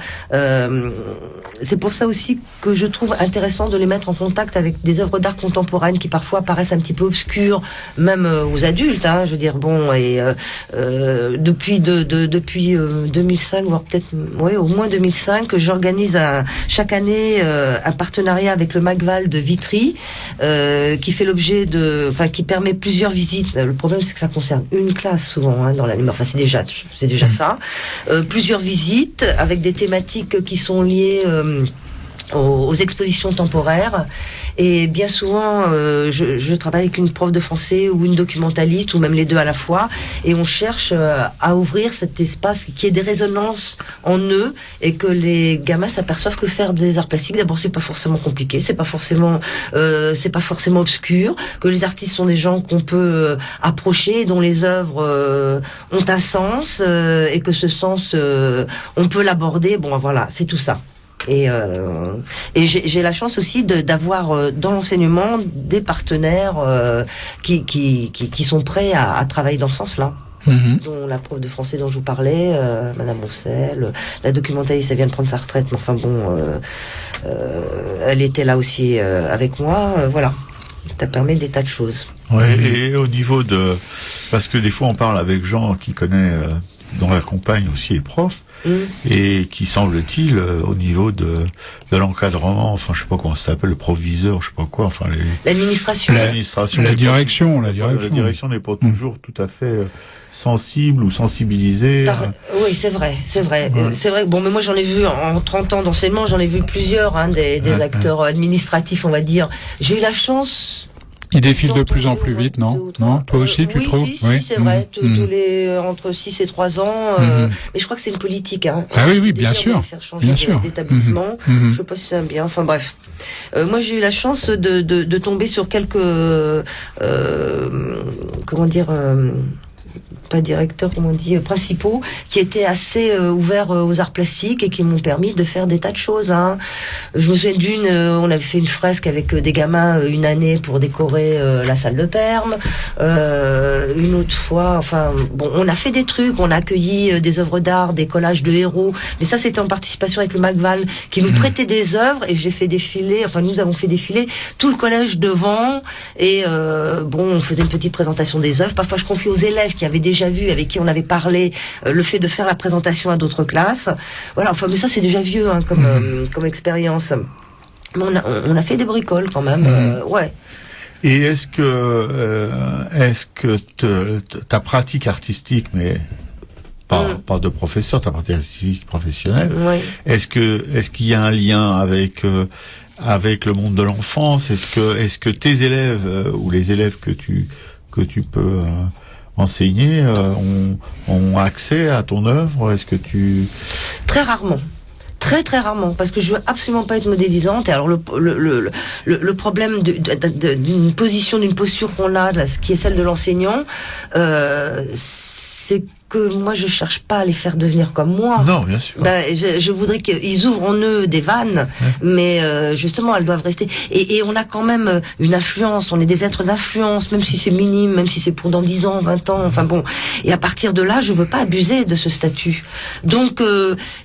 C'est pour ça aussi que je trouve intéressant de les mettre en contact avec des œuvres d'art contemporaines qui parfois paraissent un petit peu obscures, même aux adultes. Hein, je veux dire, bon, et depuis 2005, voire peut-être au moins 2005, que j'organise chaque année un partenariat avec le Macval de Vitry, qui fait l'objet qui permet plusieurs visites. Le problème, c'est que ça concerne une classe souvent dans l'anime. Enfin, c'est déjà ça. Plusieurs visites avec des thématiques qui sont liées aux expositions temporaires. Et bien souvent, je travaille avec une prof de français ou une documentaliste, ou même les deux à la fois, et on cherche à ouvrir cet espace qui ait des résonances en eux, et que les gamins s'aperçoivent que faire des arts plastiques, d'abord, c'est pas forcément compliqué, c'est pas forcément obscur, que les artistes sont des gens qu'on peut approcher, dont les œuvres ont un sens, et que ce sens, on peut l'aborder. Bon, voilà, c'est tout ça. Et j'ai la chance aussi d'avoir dans l'enseignement des partenaires qui sont prêts à travailler dans ce sens-là. Dont la prof de français dont je vous parlais, Madame Roussel, la documentaliste, elle vient de prendre sa retraite, mais enfin bon, elle était là aussi avec moi, voilà. Ça permet des tas de choses. Ouais, et au niveau parce que des fois on parle avec Jean qui connaît, dont la compagne aussi est prof, et qui semble-t-il au niveau de l'encadrement, enfin je sais pas comment ça s'appelle, le proviseur, je sais pas quoi, enfin l'administration, la direction n'est pas toujours tout à fait sensible ou sensibilisée. Oui, c'est vrai. Ouais. C'est vrai. Bon, mais moi j'en ai vu en 30 ans d'enseignement, j'en ai vu plusieurs, des acteurs administratifs, on va dire. J'ai eu la chance. Il défile de plus en plus vite, non? Non, toi aussi, tu trouves? Oui, c'est vrai. Tous les entre 6 et 3 ans. Mais je crois que c'est une politique. Hein. Ah oui, bien sûr. Faire changer d'établissement. Je sais pas si c'est bien. Enfin bref. Moi, j'ai eu la chance de tomber sur quelques pas directeurs, comment on dit, principaux, qui étaient assez ouverts aux arts plastiques et qui m'ont permis de faire des tas de choses. Hein. Je me souviens d'une, on avait fait une fresque avec des gamins une année pour décorer la salle de perme. Une autre fois, enfin, bon, on a fait des trucs, on a accueilli des œuvres d'art, des collages de héros, mais ça c'était en participation avec le Macval qui nous prêtait des œuvres et nous avons fait défiler tout le collège devant et on faisait une petite présentation des œuvres. Parfois je confie aux élèves qui avaient déjà vu, avec qui on avait parlé, le fait de faire la présentation à d'autres classes. Voilà, enfin, mais ça c'est déjà vieux comme expérience. Mais on a fait des bricoles quand même, ouais. Et est-ce que ta pratique artistique, mais pas de professeur, ta pratique artistique professionnelle, est-ce qu'il y a un lien avec le monde de l'enfance? Est-ce que tes élèves ou les élèves que tu peux enseigner ont accès à ton œuvre? Est-ce que tu... Très rarement. Très très rarement, parce que je veux absolument pas être modélisante. Et alors le problème d'une posture qu'on a, qui est celle de l'enseignant, c'est que moi je cherche pas à les faire devenir comme moi. Non, bien sûr. Je voudrais qu'ils ouvrent en eux des vannes, mais justement elles doivent rester. Et on a quand même une influence, on est des êtres d'influence, même si c'est minime, même si c'est pour dans 10 ans, 20 ans, enfin bon. Et à partir de là, je veux pas abuser de ce statut. Donc,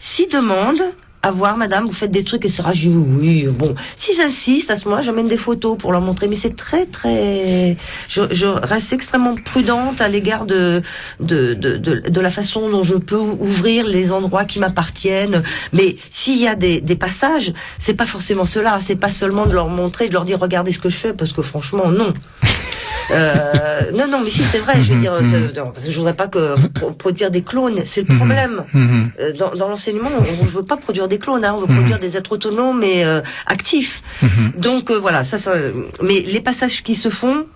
s'ils demandent, à voir, madame, vous faites des trucs, etc. Je dis oui, bon. S'ils insistent, à ce moment-là, j'amène des photos pour leur montrer. Mais c'est très, très... Je reste extrêmement prudente à l'égard de la façon dont je peux ouvrir les endroits qui m'appartiennent. Mais s'il y a des passages, c'est pas forcément cela. C'est pas seulement de leur montrer, de leur dire regardez ce que je fais, parce que franchement, non. Non, mais si, c'est vrai. Je veux dire, parce que je voudrais pas produire des clones. C'est le problème. Dans l'enseignement, on veut pas produire des clones. On veut produire des êtres autonomes et actifs. Donc voilà, ça. Mais les passages qui se font,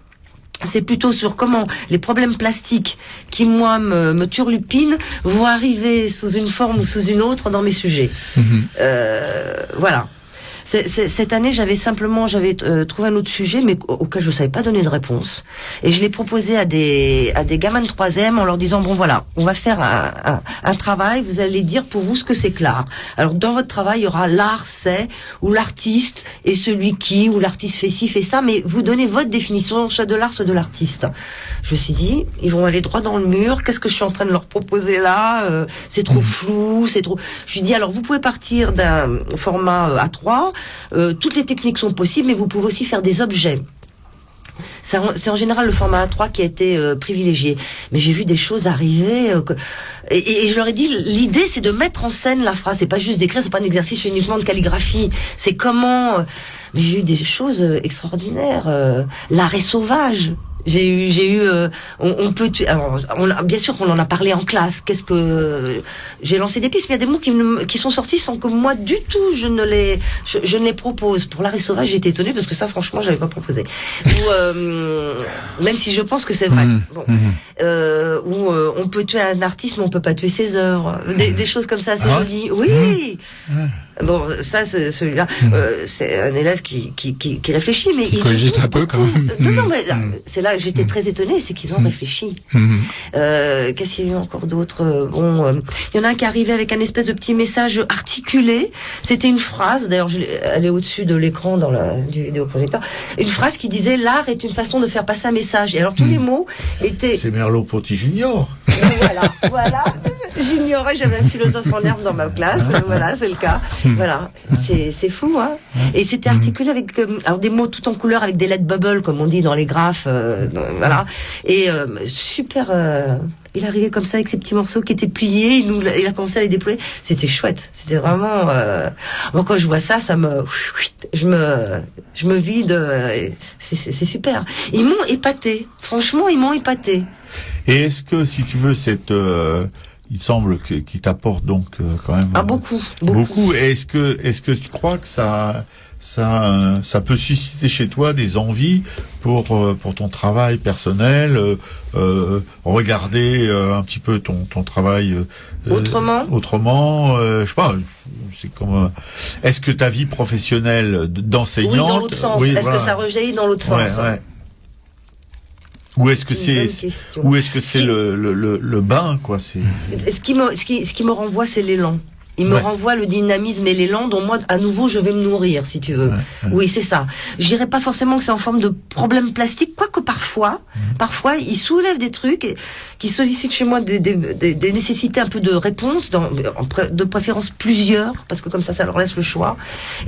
c'est plutôt sur comment les problèmes plastiques qui, moi, me turlupinent vont arriver sous une forme ou sous une autre dans mes sujets. Voilà. Cette année, j'avais trouvé un autre sujet, mais auquel je savais pas donner de réponse. Et je l'ai proposé à des gamins de 3e en leur disant, bon voilà, on va faire un travail, vous allez dire pour vous ce que c'est que l'art. Alors dans votre travail, il y aura l'art c'est, ou l'artiste est celui qui, ou l'artiste fait ci, fait ça, mais vous donnez votre définition, soit de l'art, soit de l'artiste. Je me suis dit, ils vont aller droit dans le mur, qu'est-ce que je suis en train de leur proposer là, c'est trop flou, c'est trop... Je lui dis, alors vous pouvez partir d'un format A3, toutes les techniques sont possibles, mais vous pouvez aussi faire des objets. C'est en général le format A3 qui a été privilégié. Mais j'ai vu des choses arriver et je leur ai dit, l'idée c'est de mettre en scène la phrase. C'est pas juste d'écrire, c'est pas un exercice uniquement de calligraphie. C'est comment... Mais j'ai eu des choses extraordinaires. L'art est sauvage. J'ai eu on peut alors bien sûr qu'on en a parlé en classe. Qu'est-ce que j'ai lancé des pistes, mais il y a des mots qui sont sortis sans que moi du tout je ne les propose. Pour l'art et sauvage, j'ai été étonnée parce que ça franchement j'avais pas proposé. Ou même si je pense que c'est vrai. Ou on peut tuer un artiste mais on peut pas tuer ses œuvres. Des choses comme ça assez jolies. Oui. Bon, ça, celui-là, c'est un élève qui réfléchit, mais ils cogite un peu quand même. Non, mais c'est là que j'étais très étonnée, c'est qu'ils ont réfléchi. Qu'est-ce qu'il y a eu encore d'autre? Bon, il y en a un qui arrivait avec un espèce de petit message articulé. C'était une phrase, d'ailleurs, elle est au-dessus de l'écran du vidéoprojecteur. Une phrase qui disait l'art est une façon de faire passer un message. Et alors tous les mots étaient. C'est Merleau-Ponty Junior. Voilà. J'ignorais, j'avais un philosophe en herbe dans ma classe. Voilà, c'est le cas. Voilà, c'est fou, hein. Et c'était articulé avec alors des mots tout en couleur avec des lettres bubble comme on dit dans les graphes, voilà. Et super. Il arrivait comme ça avec ses petits morceaux qui étaient pliés. Il a commencé à les déployer. C'était chouette. C'était vraiment. Moi, quand je vois ça, je me vide. C'est super. Ils m'ont épaté. Franchement, ils m'ont épaté. Et est-ce que, si tu veux, il semble qu'il t'apporte donc quand même beaucoup. Est-ce que tu crois que ça peut susciter chez toi des envies pour ton travail personnel, regarder un petit peu ton travail autrement, je sais pas, c'est comme est-ce que ta vie professionnelle d'enseignante, oui, dans l'autre sens, est-ce que ça rejaillit dans l'autre sens? Ouais. Ou est-ce que c'est le bain, quoi, c'est... Ce qui me renvoie, c'est l'élan. Il me renvoie le dynamisme et l'élan dont moi, à nouveau, je vais me nourrir, si tu veux. Oui, c'est ça. Je dirais pas forcément que c'est en forme de problème plastique, quoique parfois, ils soulèvent des trucs qui sollicitent chez moi des nécessités un peu de réponse, de préférence plusieurs, parce que comme ça leur laisse le choix.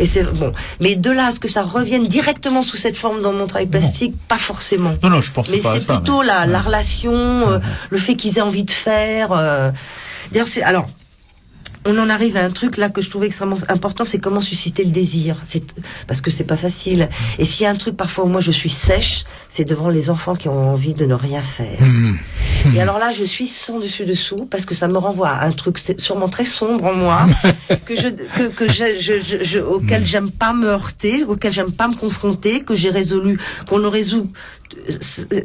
Et c'est bon. Mais de là à ce que ça revienne directement sous cette forme dans mon travail plastique, pas forcément. Non, je pense pas à ça. Mais c'est plutôt la relation, le fait qu'ils aient envie de faire. D'ailleurs, on en arrive à un truc là que je trouvais extrêmement important, c'est comment susciter le désir. Parce que c'est pas facile. Et s'il y a un truc parfois où moi je suis sèche, c'est devant les enfants qui ont envie de ne rien faire. Et alors là, je suis sans dessus dessous parce que ça me renvoie à un truc sûrement très sombre en moi auquel j'aime pas me heurter, auquel j'aime pas me confronter, qu'on ne résout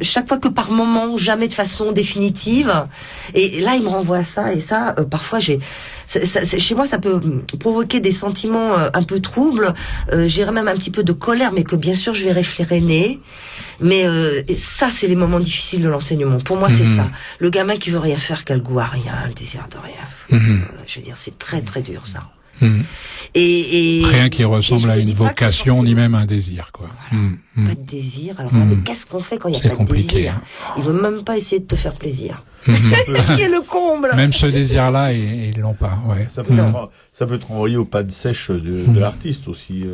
chaque fois que par moment, jamais de façon définitive. Et là, il me renvoie à ça. Et ça, parfois, chez moi, ça peut provoquer des sentiments un peu troubles. J'irais même un petit peu de colère, mais que bien sûr, je vais réfréner. Mais ça, c'est les moments difficiles de l'enseignement. Pour moi, c'est ça. Le gamin qui veut rien faire, qui a le goût à rien, le désir de rien. Je veux dire, c'est très très dur, ça. Et rien qui ressemble à une vocation ni même un désir, quoi. Voilà. Pas de désir. Alors mais qu'est-ce qu'on fait quand il n'y a pas de désir? Il veut même pas essayer de te faire plaisir. Qui est le comble. Même ce désir-là, ils l'ont pas. Ouais. Ça peut te renvoyer aux pannes sèches de l'artiste aussi,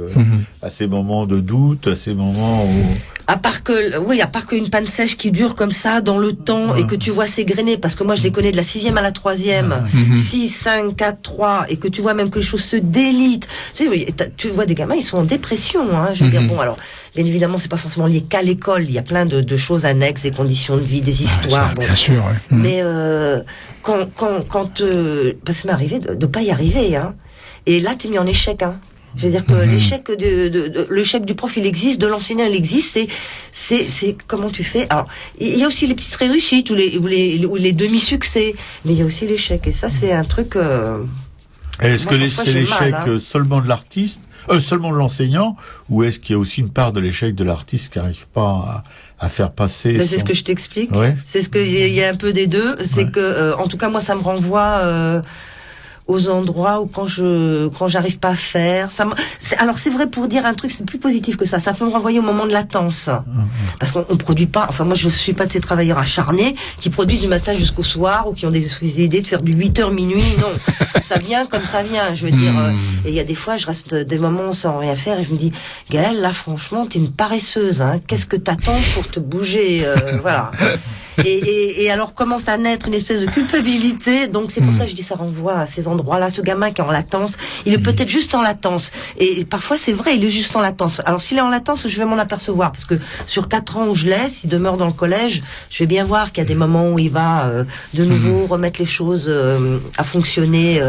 à ces moments de doute, à ces moments où... À part qu'une panne sèche qui dure comme ça dans le temps et que tu vois s'égrener, parce que moi je les connais de la 6e à la 3e, 6, 5, 4, 3, et que tu vois même que les choses se délitent. Tu vois des gamins, ils sont en dépression, hein. Je veux dire, bon, alors, bien évidemment, c'est pas forcément lié qu'à l'école, il y a plein de choses annexes, des conditions de vie, des histoires. Bien sûr, ouais. Mais parce que ça m'est arrivé de pas y arriver, hein. Et là, t'es mis en échec, hein. Je veux dire que l'échec du prof, il existe, de l'enseignant, il existe. C'est comment tu fais. Alors, il y a aussi les petites réussites ou les demi-succès, mais il y a aussi l'échec. Et ça, c'est un truc. Est-ce que c'est l'échec seulement de l'artiste, seulement de l'enseignant, ou est-ce qu'il y a aussi une part de l'échec de l'artiste qui n'arrive pas à faire passer C'est ce que je t'explique. Ouais. C'est ce que il y a un peu des deux. C'est que, en tout cas, moi, ça me renvoie. Aux endroits où quand j'arrive pas à faire, alors c'est vrai pour dire un truc, c'est plus positif que ça. Ça peut me renvoyer au moment de latence, parce qu'on produit pas. Enfin moi je suis pas de ces travailleurs acharnés qui produisent du matin jusqu'au soir ou qui ont des idées de faire du 8h minuit. Non, ça vient comme ça vient. Je veux dire. Et il y a des fois je reste des moments sans rien faire et je me dis Gaëlle, là franchement t'es une paresseuse. Hein. Qu'est-ce que t'attends pour te bouger voilà. Et alors commence à naître une espèce de culpabilité. Donc c'est pour ça que je dis ça renvoie à ces endroits-là. Ce gamin qui est en latence, il est peut-être juste en latence. Et parfois c'est vrai, il est juste en latence. Alors s'il est en latence, je vais m'en apercevoir parce que sur 4 ans où je laisse, il demeure dans le collège. Je vais bien voir qu'il y a des moments où il va de nouveau remettre les choses à fonctionner.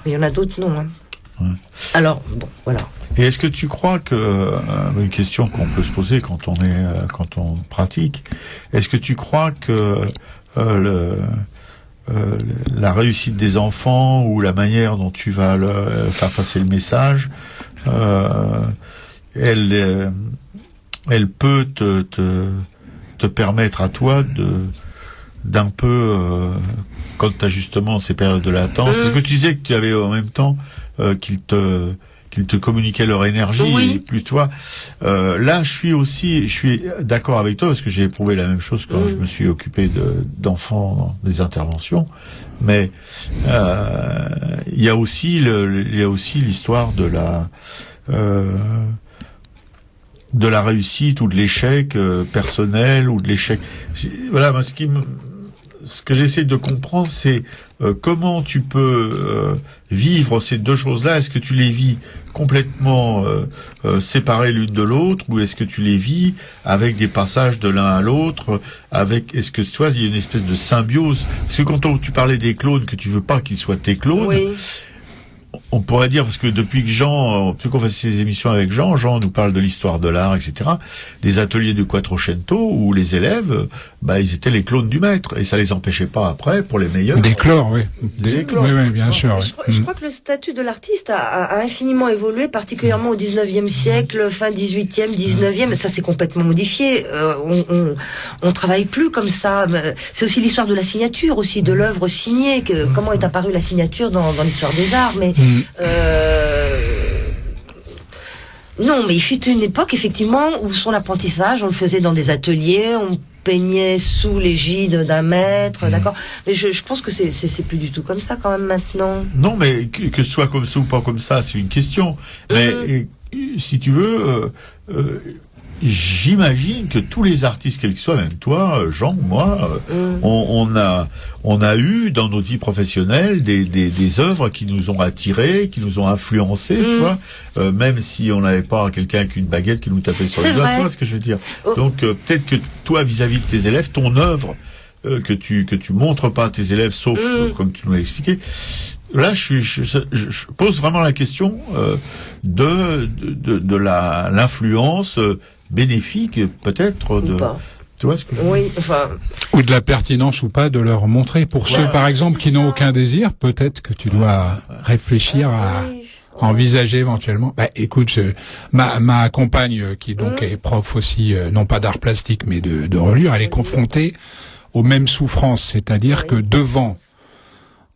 Mais il y en a d'autres non. Hein. Ouais. Alors bon, voilà. Et est-ce que tu crois que une question qu'on peut se poser quand on pratique, est-ce que tu crois que la réussite des enfants ou la manière dont tu vas faire passer le message, elle peut te permettre à toi d'un peu quand tu as justement ces périodes de latence, parce que tu disais que tu avais en même temps qu'ils te communiquaient leur énergie, et plus toi. Là, je suis d'accord avec toi parce que j'ai éprouvé la même chose quand je me suis occupé d'enfants dans des interventions. Mais il y a aussi l'histoire de la réussite ou de l'échec personnel ou de l'échec. Voilà, moi, ce que j'essaie de comprendre, c'est comment tu peux vivre ces deux choses-là. Est-ce que tu les vis complètement séparées l'une de l'autre, ou est-ce que tu les vis avec des passages de l'un à l'autre, est-ce que tu vois, il y a une espèce de symbiose? Parce que quand tu parlais des clones, que tu veux pas qu'ils soient tes clones, on pourrait dire, parce que depuis que qu'on fasse ces émissions avec Jean nous parle de l'histoire de l'art, etc., des ateliers de Quattrocento où les élèves, ils étaient les clones du maître, et ça les empêchait pas après, pour les meilleurs. D'éclore, oui. D'éclore. Oui, bien sûr. Je crois que le statut de l'artiste a infiniment évolué, particulièrement au 19e siècle, fin 18e, 19e, ça s'est complètement modifié. On travaille plus comme ça. C'est aussi l'histoire de la signature, aussi de l'œuvre signée, comment est apparue la signature dans l'histoire des arts, mais non, mais il fut une époque effectivement où son apprentissage, on le faisait dans des ateliers, on peignait sous l'égide d'un maître, d'accord. Mais je pense que c'est plus du tout comme ça quand même maintenant. Non, mais que ce soit comme ça ou pas comme ça, c'est une question. Mais si tu veux, j'imagine que tous les artistes, quels qu'ils soient, même toi, Jean, moi, on a eu dans notre vie professionnelle des œuvres qui nous ont attirés, qui nous ont influencés, tu vois, même si on n'avait pas quelqu'un avec une baguette qui nous tapait sur les doigts, tu vois ce que je veux dire. Donc peut-être que toi, vis-à-vis de tes élèves, ton œuvre que tu montres pas à tes élèves, sauf comme tu nous l'as expliqué. Là, je pose vraiment la question de l'influence bénéfique, peut-être, tu vois ce que je veux dire ? Ou de la pertinence ou pas de leur montrer. Pour ceux, par exemple, qui n'ont aucun désir, peut-être que tu dois réfléchir à envisager éventuellement. Écoute, ma compagne, qui donc est prof aussi, non pas d'art plastique, mais de reliure, elle est confrontée aux mêmes souffrances. C'est-à-dire que devant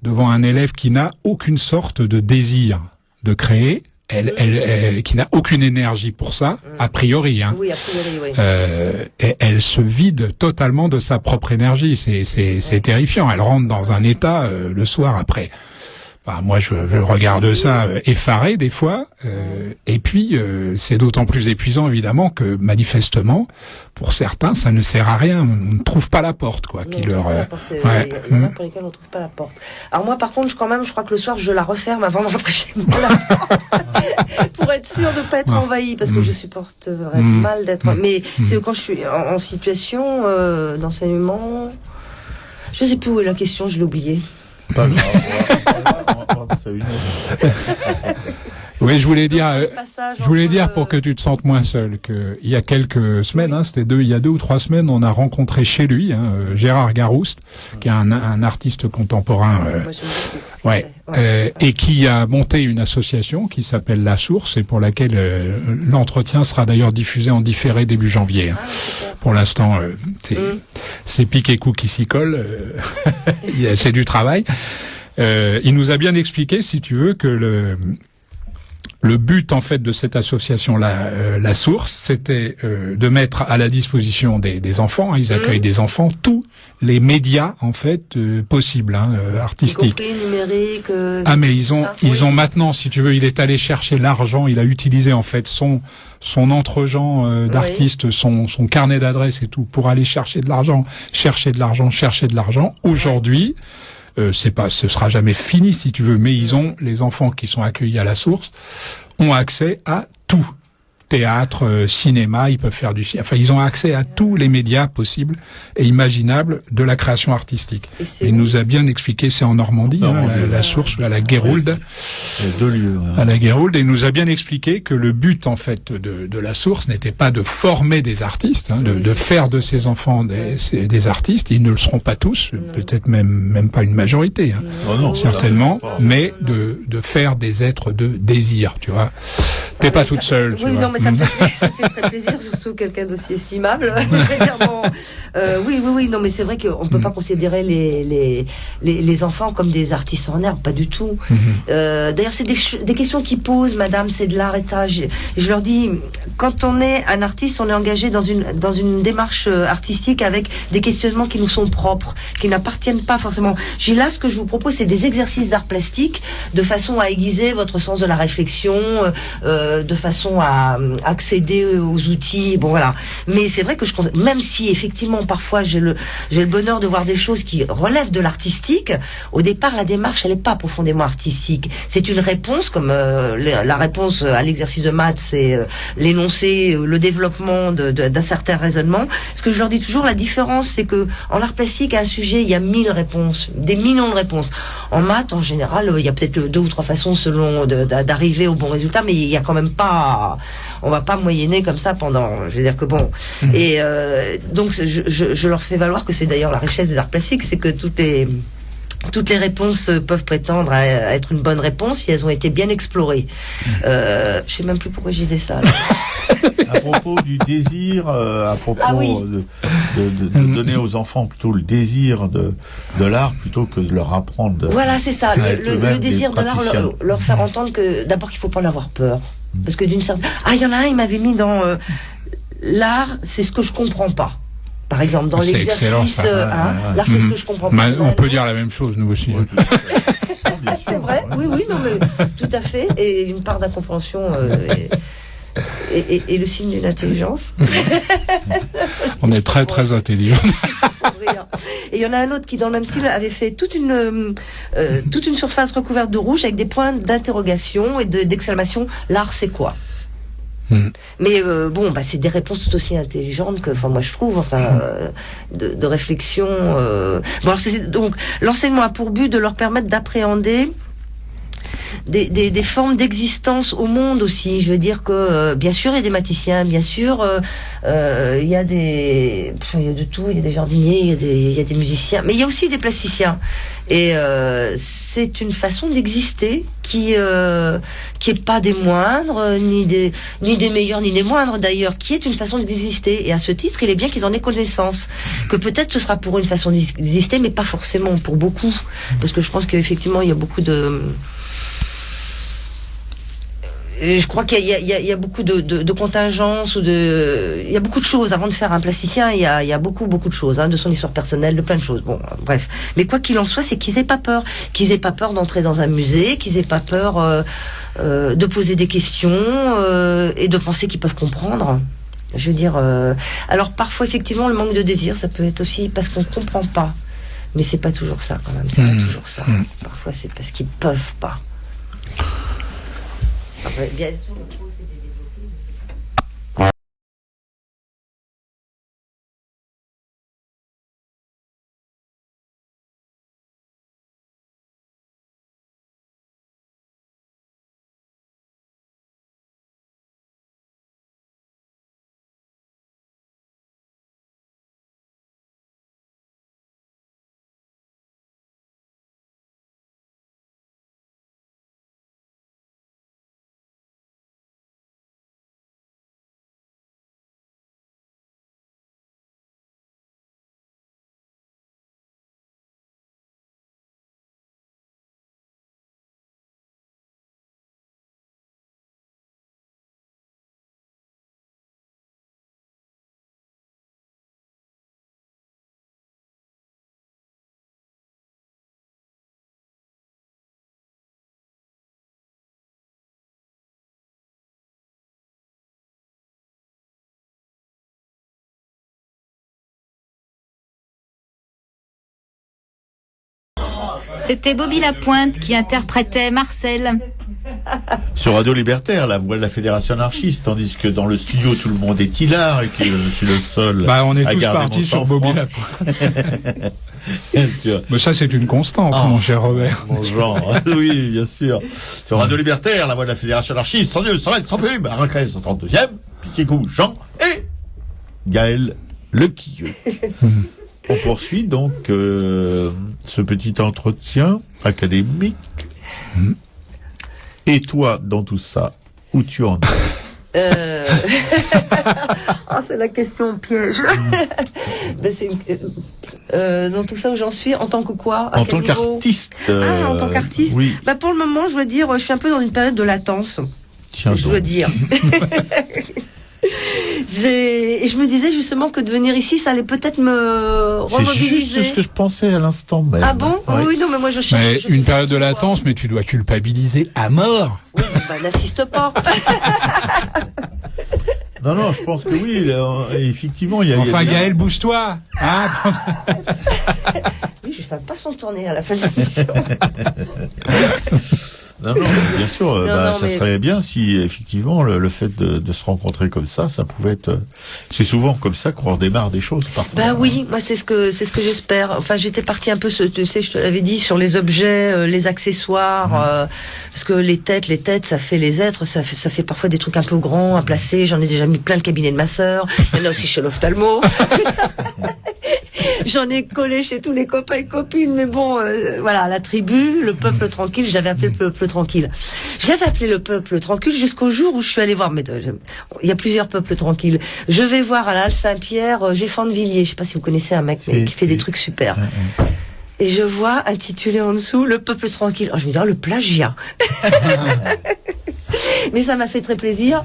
un élève qui n'a aucune sorte de désir de créer, qui n'a aucune énergie pour ça, a priori. Hein. Oui, a priori, oui. Elle se vide totalement de sa propre énergie. C'est terrifiant. Elle rentre dans un état le soir après. Enfin, moi, je regarde ça effaré des fois. Et puis, c'est d'autant plus épuisant, évidemment, que manifestement, pour certains, ça ne sert à rien. On ne trouve pas la porte, quoi. Il y en a pour lesquels on ne trouve pas la porte. Alors moi, par contre, je crois que le soir, je la referme avant de rentrer chez moi, la porte, pour être sûr de ne pas être envahie, parce que je supporterais mal d'être... Mais c'est quand je suis en situation d'enseignement... Je ne sais plus où est la question, je l'ai oubliée. Pas grave, on va passer à une autre. Oui, je voulais dire pour que tu te sentes moins seul, que il y a quelques semaines, il y a 2 ou 3 semaines, on a rencontré chez lui Gérard Garouste, qui est un artiste contemporain, et qui a monté une association qui s'appelle La Source, et pour laquelle l'entretien sera d'ailleurs diffusé en différé début janvier. Pour l'instant, c'est pique et coup qui s'y colle, c'est du travail. Il nous a bien expliqué, si tu veux, que le but en fait de cette association la Source, c'était de mettre à la disposition des enfants, ils accueillent des enfants, tous les médias en fait possibles, artistiques. Y compris numérique. Mais ils ont maintenant, si tu veux, il est allé chercher l'argent, il a utilisé en fait son entre-gens d'artiste, son carnet d'adresses et tout pour aller chercher de l'argent. Aujourd'hui, ce sera jamais fini si tu veux, mais les enfants qui sont accueillis à La Source ont accès à tout. Théâtre, cinéma, ils peuvent faire du cinéma. Enfin, ils ont accès à tous les médias possibles et imaginables de la création artistique. Il nous a bien expliqué, c'est en Normandie, la Source, à la Guéroulde. Il y a 2 lieux. À la Guéroulde, et il nous a bien expliqué que le but, en fait, de la Source n'était pas de former des artistes, de faire de ces enfants des artistes. Ils ne le seront pas tous, peut-être même pas une majorité, certainement, mais de faire des êtres de désir, tu vois. T'es pas toute seule, tu vois. Non, mais ça me fait très plaisir, surtout quelqu'un d'aussi estimable. Oui, non, mais c'est vrai qu'on ne peut pas considérer les enfants comme des artistes en herbe, pas du tout. D'ailleurs, c'est des questions qu'ils posent, madame, c'est de l'art et ça. Je leur dis, quand on est un artiste, on est engagé dans une démarche artistique avec des questionnements qui nous sont propres, qui n'appartiennent pas forcément. Là, ce que je vous propose, c'est des exercices d'art plastique, de façon à aiguiser votre sens de la réflexion, de façon à accéder aux outils, bon voilà. Mais c'est vrai que même si effectivement parfois j'ai le bonheur de voir des choses qui relèvent de l'artistique, au départ la démarche elle n'est pas profondément artistique. C'est une réponse comme la réponse à l'exercice de maths, c'est l'énoncé, le développement d'un certain raisonnement. Ce que je leur dis toujours, la différence c'est que en art plastique à un sujet il y a 1000 réponses, des millions de réponses. En maths en général il y a peut-être 2 ou 3 façons selon d'arriver au bon résultat, mais il y a quand même pas, on va pas moyenner comme ça pendant, je veux dire que bon. Et donc je leur fais valoir que c'est d'ailleurs la richesse des arts plastiques, c'est que toutes les réponses peuvent prétendre à être une bonne réponse si elles ont été bien explorées. Je sais même plus pourquoi je disais ça. À propos du désir, de donner aux enfants plutôt le désir de l'art plutôt que de leur apprendre. Voilà, c'est ça. Le désir de l'art, leur faire entendre que d'abord qu'il faut pas en avoir peur. Parce que d'une certaine... il y en a un, il m'avait mis dans l'art, c'est ce que je comprends pas. Par exemple, dans l'exercice, l'art, c'est ce que je comprends pas. On peut dire la même chose, nous aussi. C'est vrai, oui, non, mais tout à fait. Et une part d'incompréhension et le signe d'une intelligence. On est très, très intelligent. Et il y en a un autre qui, dans le même style, avait fait toute une surface recouverte de rouge avec des points d'interrogation et d'exclamation. L'art, c'est quoi ? Mais c'est des réponses tout aussi intelligentes que, moi je trouve, de réflexion. Donc l'enseignement a pour but de leur permettre d'appréhender des formes d'existence au monde aussi. Je veux dire que bien sûr il y a des mathématiciens, bien sûr il y a de tout, il y a des jardiniers, il y a des musiciens, mais il y a aussi des plasticiens. Et c'est une façon d'exister qui est pas des moindres, ni des meilleurs, ni des moindres d'ailleurs, qui est une façon d'exister. Et à ce titre, il est bien qu'ils en aient connaissance. Que peut-être ce sera pour eux une façon d'exister, mais pas forcément pour beaucoup. Parce que je pense qu'effectivement, il y a beaucoup de... je crois qu'il y a beaucoup de contingences il y a beaucoup de choses avant de faire un plasticien. Il y a beaucoup de choses, de son histoire personnelle, de plein de choses. Bon, bref. Mais quoi qu'il en soit, c'est qu'ils aient pas peur d'entrer dans un musée, qu'ils aient pas peur de poser des questions et de penser qu'ils peuvent comprendre. Je veux dire, alors parfois effectivement le manque de désir, ça peut être aussi parce qu'on comprend pas. Mais c'est pas toujours ça quand même. C'est pas toujours ça. Parfois c'est parce qu'ils peuvent pas. Après, bien sûr, le pro, c'est développé. C'était Bobby Lapointe qui interprétait Marcel. Sur Radio Libertaire, la voix de la Fédération anarchiste, tandis que dans le studio tout le monde est hilar et que je suis le seul. On est tous partis sur Bobby Lapointe. Bien sûr. Mais ça c'est une constante, mon cher Robert. Mon genre, oui, bien sûr. Sur Radio Libertaire, la voix de la Fédération anarchiste, sans Dieu, sans lettre, sans pub, à Rancès, 132e, Piquet-Cou, Jean et Gaël Lequilleux. On poursuit donc ce petit entretien académique. Et toi, dans tout ça, où tu en es? C'est la question piège. Dans tout ça où j'en suis, en tant que quoi? En tant qu'artiste. En tant qu'artiste. Oui. Pour le moment, je dois dire, je suis un peu dans une période de latence. Tiens, je dois dire. Et je me disais justement que de venir ici, ça allait peut-être me remobiliser. C'est juste ce que je pensais à l'instant même. Ah bon? Ouais. Oui, non, mais moi je cherche. Une période de latence, mais tu dois culpabiliser à mort. Oui, n'assiste pas. Non, je pense que oui, effectivement, il y a... Enfin, Gaël, bouge-toi. Oui, je ne fais pas son tourner à la fin de l'émission. Non, bien sûr, ça serait bien si effectivement le fait de se rencontrer comme ça pouvait être. C'est souvent comme ça qu'on redémarre des choses parfois. Oui, moi c'est ce que j'espère. Enfin, j'étais partie un peu, tu sais, je te l'avais dit, sur les objets, les accessoires, parce que les têtes, ça fait les êtres, ça fait parfois des trucs un peu grands à placer. J'en ai déjà mis plein le cabinet de ma sœur. Il y en a aussi chez l'ophtalmo. J'en ai collé chez tous les copains et copines, mais bon, voilà, la tribu, le peuple tranquille, je l'avais appelé le peuple tranquille. Je l'avais appelé le peuple tranquille jusqu'au jour où je suis allée voir, mais il y a plusieurs peuples tranquilles. Je vais voir à la Halle Saint-Pierre, Géfandvilliers, je sais pas si vous connaissez un mec qui fait des trucs super. Et je vois intitulé en dessous le peuple tranquille. Je me dis, le plagiat. Mais ça m'a fait très plaisir,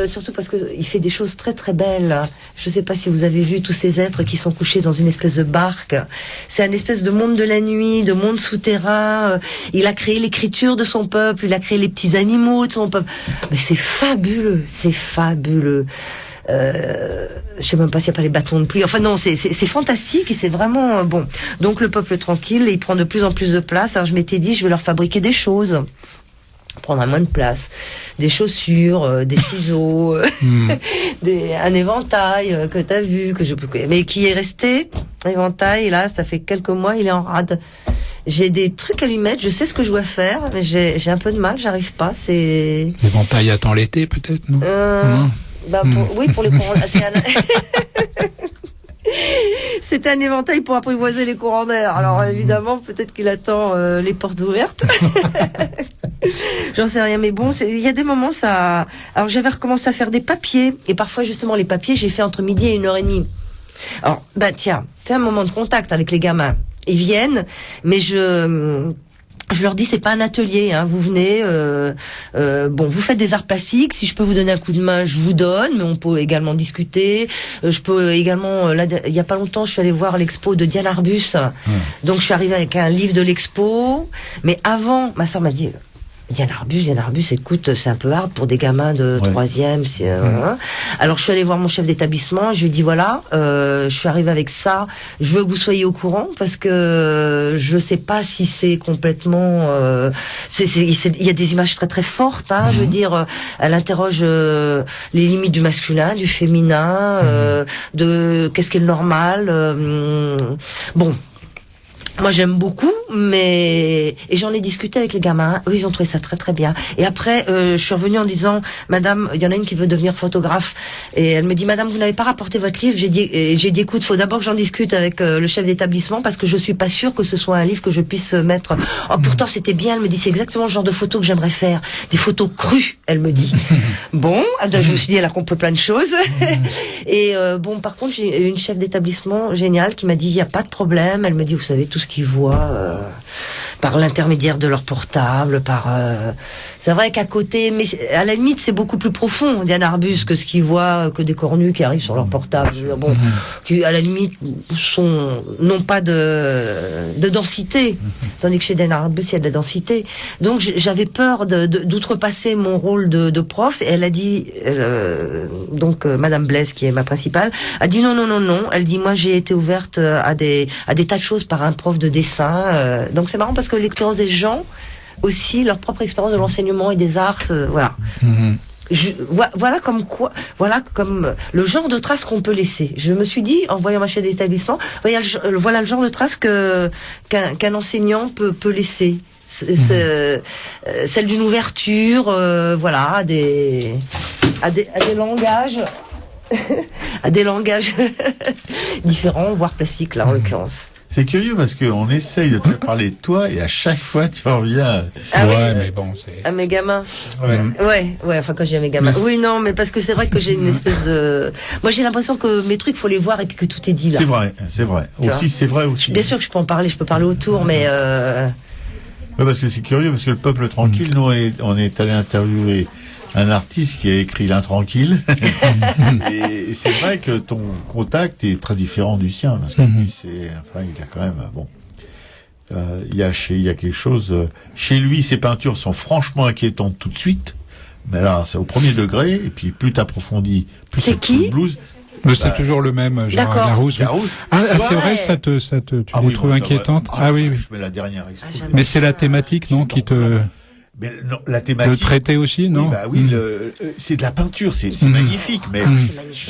surtout parce que il fait des choses très très belles. Je sais pas si vous avez vu tous ces êtres qui sont couchés dans une espèce de barque. C'est un espèce de monde de la nuit, de monde souterrain. Il a créé l'écriture de son peuple, il a créé les petits animaux de son peuple. Mais c'est fabuleux, c'est fabuleux. Je sais même pas s'il n'y a pas les bâtons de pluie. Enfin non, c'est fantastique et c'est vraiment bon. Donc le peuple tranquille, il prend de plus en plus de place. Alors je m'étais dit, je vais leur fabriquer des choses. Prendre moins de place, des chaussures, des ciseaux, un éventail que t'as vu, mais qui est resté, éventail, là, ça fait quelques mois, il est en rade. J'ai des trucs à lui mettre, je sais ce que je dois faire, mais j'ai un peu de mal, j'arrive pas, c'est... L'éventail attend l'été, peut-être, non? Oui, pour les courants, c'est un éventail pour apprivoiser les courants d'air. Alors évidemment, peut-être qu'il attend les portes ouvertes. J'en sais rien, mais bon, il y a des moments, ça... Alors j'avais recommencé à faire des papiers, et parfois justement les papiers, j'ai fait entre midi et 1h30. Alors, tiens, c'est un moment de contact avec les gamins. Ils viennent, mais je je leur dis c'est pas un atelier, hein. Vous venez, vous faites des arts plastiques. Si je peux vous donner un coup de main, je vous donne, mais on peut également discuter. Je peux également, là, il y a pas longtemps, je suis allée voir l'expo de Diane Arbus. Donc je suis arrivée avec un livre de l'expo. Mais avant, ma soeur m'a dit. Diane Arbus, écoute, c'est un peu hard pour des gamins de troisième. Alors je suis allée voir mon chef d'établissement, je lui ai dit voilà, je suis arrivée avec ça, je veux que vous soyez au courant parce que je sais pas si c'est complètement, il y a des images très très fortes, hein, je veux dire, elle interroge les limites du masculin, du féminin, de qu'est-ce qui est le normal, bon. Moi j'aime beaucoup, et j'en ai discuté avec les gamins. Eux ils ont trouvé ça très très bien. Et après je suis revenue en disant Madame, il y en a une qui veut devenir photographe et elle me dit Madame vous n'avez pas rapporté votre livre. J'ai dit écoute faut d'abord que j'en discute avec le chef d'établissement parce que je suis pas sûre que ce soit un livre que je puisse mettre. Oh pourtant c'était bien. Elle me dit c'est exactement le genre de photos que j'aimerais faire, des photos crues. Elle me dit bon, je me suis dit elle a compris plein de choses. Et par contre j'ai une chef d'établissement géniale qui m'a dit il y a pas de problème. Elle me dit vous savez tout ce qu'ils voient par l'intermédiaire de leur portable, c'est vrai qu'à côté, mais à la limite c'est beaucoup plus profond Diane Arbus que ce qu'ils voient que des cornus qui arrivent sur leur portable, qui à la limite n'ont pas de densité, tandis que chez Diane Arbus il y a de la densité. Donc j'avais peur d'outrepasser mon rôle de prof et elle a dit Madame Blaise qui est ma principale a dit non, elle dit moi j'ai été ouverte à des tas de choses par un prof de dessin, donc c'est marrant parce que l'expérience des gens aussi, leur propre expérience de l'enseignement et des arts, voilà. Voilà comme le genre de traces qu'on peut laisser. Je me suis dit, en voyant ma chef d'établissement, voilà le genre de traces qu'un enseignant peut laisser. Celle d'une ouverture, à des langages, à des langages différents, voire plastiques là en l'occurrence. C'est curieux parce qu'on essaye de te faire parler de toi et à chaque fois tu reviens. Mais bon, c'est. À mes gamins. Enfin quand j'ai mes gamins. Oui, non, mais parce que c'est vrai que j'ai une espèce de. Moi j'ai l'impression que mes trucs, faut les voir et puis que tout est dit là. C'est vrai. Aussi, c'est vrai aussi. Bien sûr que je peux en parler, je peux parler autour, mais. Oui, parce que c'est curieux parce que le peuple tranquille, nous on est allé interviewer un artiste qui a écrit L'Intranquille. Et c'est vrai que ton contact est très différent du sien, parce que lui, il a quand même, il y a quelque chose, chez lui, ses peintures sont franchement inquiétantes tout de suite, mais là, c'est au premier degré, et puis plus t'approfondis, plus c'est qui? Blues. Mais c'est toujours le même, Gérard Garousse. C'est vrai, tu les trouves inquiétantes? Oui. Je mets la dernière expo. Mais c'est la thématique, non, qui te... Mais non, la thématique. Le traité aussi, non? C'est de la peinture, c'est magnifique, mais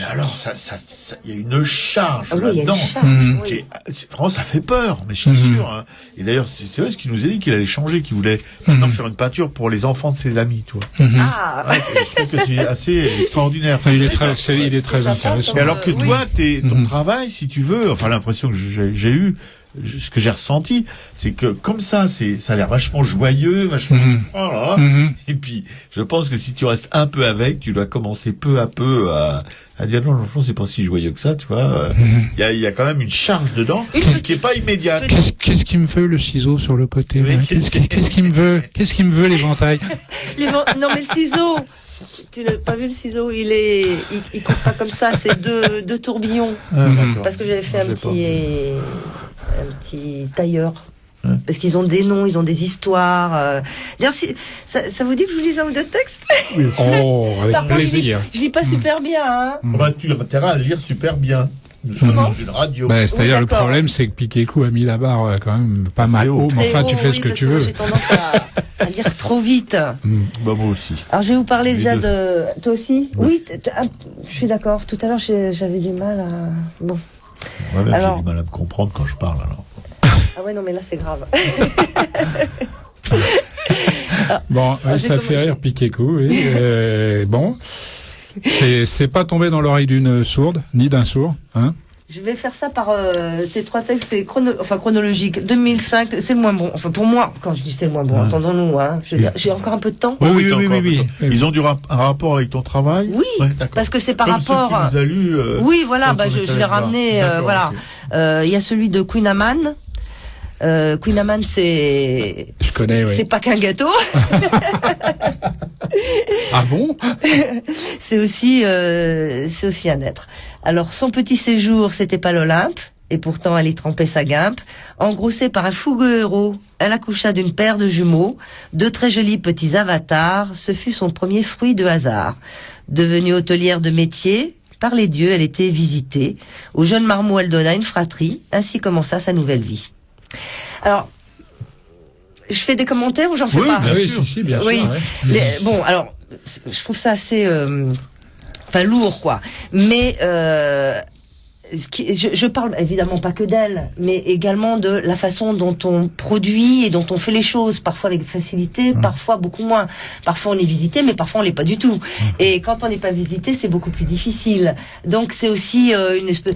alors il y a une charge là-dedans qui est, vraiment ça fait peur, mais je suis sûr. Hein. Et d'ailleurs, c'est vrai ce qu'il nous a dit qu'il allait changer, qu'il voulait maintenant faire une peinture pour les enfants de ses amis, toi. Je trouve que c'est assez extraordinaire. Il est très intéressant. Mais alors que toi, ton travail, si tu veux, enfin l'impression que j'ai eu. Ce que j'ai ressenti, c'est que comme ça a l'air vachement joyeux, vachement. Et puis, je pense que si tu restes un peu avec, tu dois commencer peu à peu à dire non, franchement, c'est pas si joyeux que ça, tu vois. Il y a quand même une charge dedans qui est pas immédiate. Qu'est-ce qui me veut le ciseau sur le côté? Qu'est-ce qui me veut l'éventail? Non, mais le ciseau. Tu n'as pas vu le ciseau, il coupe pas comme ça, c'est deux tourbillons. Parce que j'avais fait un petit tailleur. Parce qu'ils ont des noms, ils ont des histoires. D'ailleurs, ça vous dit que je vous lise un ou deux textes? Avec plaisir. Je lis pas super bien. Hein. Tu as intérêt à lire super bien. Nous sommes dans une radio. C'est-à-dire, le problème, c'est que Piquet-Cou a mis la barre quand même pas mal haut. Mais enfin, tu fais ce que tu veux. J'ai tendance à lire trop vite. Moi aussi. Alors, je vais vous parler déjà de... Toi aussi? Oui, je suis d'accord. Tout à l'heure, j'avais du mal à... Bon. Moi-même, j'ai du mal à me comprendre quand je parle, alors. Ah ouais, non, mais là, c'est grave. Ça fait rire Piquet-Cou, oui. C'est pas tombé dans l'oreille d'une sourde, ni d'un sourd, hein. Je vais faire ça par ces trois textes, c'est chronologique. 2005, c'est le moins bon. Enfin, pour moi, quand je dis c'est le moins bon, entendons-nous, hein. Je veux dire, j'ai encore un peu de temps. Oui. Ils ont un rapport avec ton travail? Oui, parce que c'est par rapport. Ceux qui nous a lu, oui, voilà, je l'ai ramené, voilà. Il y a celui de Queen Amman. Queen Amman, c'est... Je connais, oui. C'est pas qu'un gâteau. Ah bon? C'est aussi un être. Alors, son petit séjour, c'était pas l'Olympe. Et pourtant, elle y trempait sa guimpe. Engrossée par un fougueux héros, elle accoucha d'une paire de jumeaux, de très jolis petits avatars. Ce fut son premier fruit de hasard. Devenue hôtelière de métier, par les dieux, elle était visitée. Au jeune marmot, elle donna une fratrie. Ainsi commença sa nouvelle vie. Alors, je fais des commentaires ou j'en fais pas? Oui, si, bien sûr. Oui. Ouais. Bon, alors, je trouve ça assez, lourd, quoi. Mais je parle évidemment pas que d'elle, mais également de la façon dont on produit et dont on fait les choses, parfois avec facilité, parfois beaucoup moins. Parfois on est visité, mais parfois on l'est pas du tout. Et quand on n'est pas visité, c'est beaucoup plus difficile. Donc c'est aussi une espèce...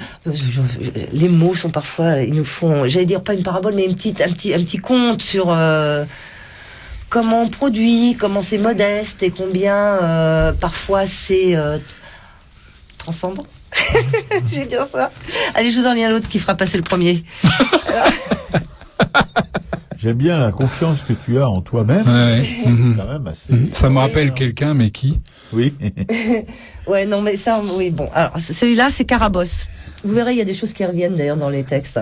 les mots sont parfois, ils nous font, j'allais dire pas une parabole, mais un petit conte sur comment on produit, comment c'est modeste et combien parfois c'est transcendant. Je vais dire ça. Allez, je vous en lis un autre qui fera passer le premier. J'aime bien la confiance que tu as en toi-même. Ouais. Quand même assez... Ça me rappelle quelqu'un, mais qui? Oui. Ouais, non, mais ça, oui, bon. Alors, celui-là, c'est Carabosse. Vous verrez, il y a des choses qui reviennent d'ailleurs dans les textes.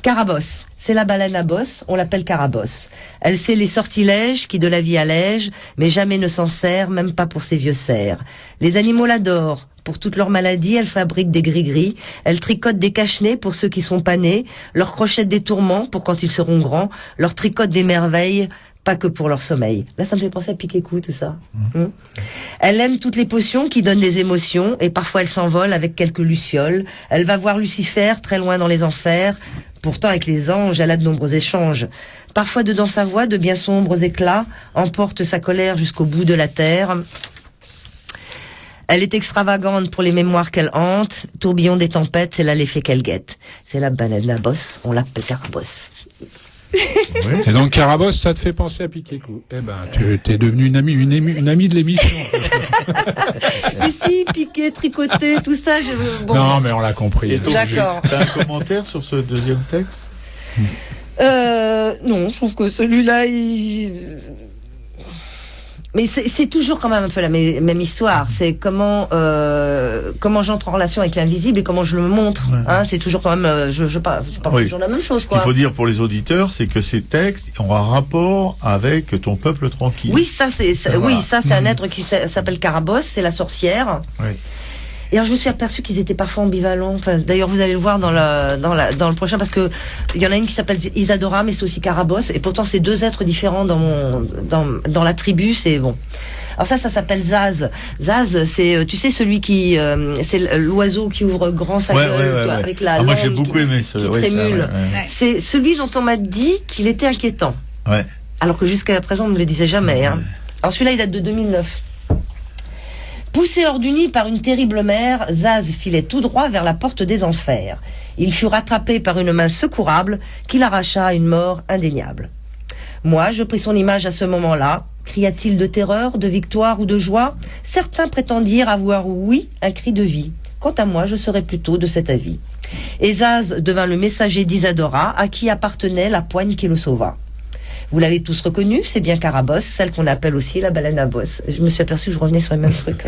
Carabosse, c'est la baleine à bosse, on l'appelle Carabosse. Elle sait les sortilèges qui de la vie allègent, mais jamais ne s'en sert, même pas pour ses vieux cerfs. Les animaux l'adorent. Pour toutes leurs maladies, elle fabrique des gris-gris. Elle tricote des cache-nez pour ceux qui sont pas nés, leur crochette des tourments pour quand ils seront grands, leur tricote des merveilles, pas que pour leur sommeil. Là, ça me fait penser à Piquet-Cou, tout ça. Elle aime toutes les potions qui donnent des émotions, et parfois elle s'envole avec quelques lucioles. Elle va voir Lucifer très loin dans les enfers. Pourtant, avec les anges, elle a de nombreux échanges. Parfois, dedans sa voix, de bien sombres éclats, emporte sa colère jusqu'au bout de la terre. Elle est extravagante pour les mémoires qu'elle hante. Tourbillon des tempêtes, c'est là l'effet qu'elle guette. C'est la baleine à bosse, on l'appelle Carabosse. Oui. Et donc Carabosse, ça te fait penser à Piquet-Cou. Eh ben, tu es devenue une amie de l'émission. Ici, piqué, tricoté, tout ça. Bon. Non, mais on l'a compris. D'accord. T'as un commentaire sur ce deuxième texte? Non, je trouve que celui-là, mais c'est toujours quand même un peu la même histoire. C'est comment j'entre en relation avec l'invisible et comment je le montre. Ouais. Hein, c'est toujours quand même, je parle toujours de la même chose. Quoi. Ce qu'il faut dire pour les auditeurs, c'est que ces textes ont un rapport avec ton peuple tranquille. Oui, ça c'est un être qui s'appelle Carabosse, c'est la sorcière. Oui. Et alors je me suis aperçue qu'ils étaient parfois ambivalents. Enfin, d'ailleurs, vous allez le voir dans le prochain, parce que il y en a une qui s'appelle Isadora, mais c'est aussi Carabosse. Et pourtant, c'est deux êtres différents dans la tribu. C'est bon. Alors ça s'appelle Zaz. Zaz, c'est, tu sais, celui qui, c'est l'oiseau qui ouvre grand sa gueule avec la langue. Moi, j'ai beaucoup aimé ce. Qui trémule. C'est celui dont on m'a dit qu'il était inquiétant. Ouais. Alors que jusqu'à présent, on ne me le disait jamais. Hein. Alors celui-là, il date de 2009. Poussé hors du nid par une terrible mère, Zaz filait tout droit vers la porte des enfers. Il fut rattrapé par une main secourable qui l'arracha à une mort indéniable. Moi, je pris son image à ce moment-là. Cria-t-il de terreur, de victoire ou de joie? Certains prétendirent avoir, oui, un cri de vie. Quant à moi, je serais plutôt de cet avis. Et Zaz devint le messager d'Isadora, à qui appartenait la poigne qui le sauva. Vous l'avez tous reconnu, c'est bien Carabosse, celle qu'on appelle aussi la baleine à bosse. Je me suis aperçue que je revenais sur les mêmes trucs.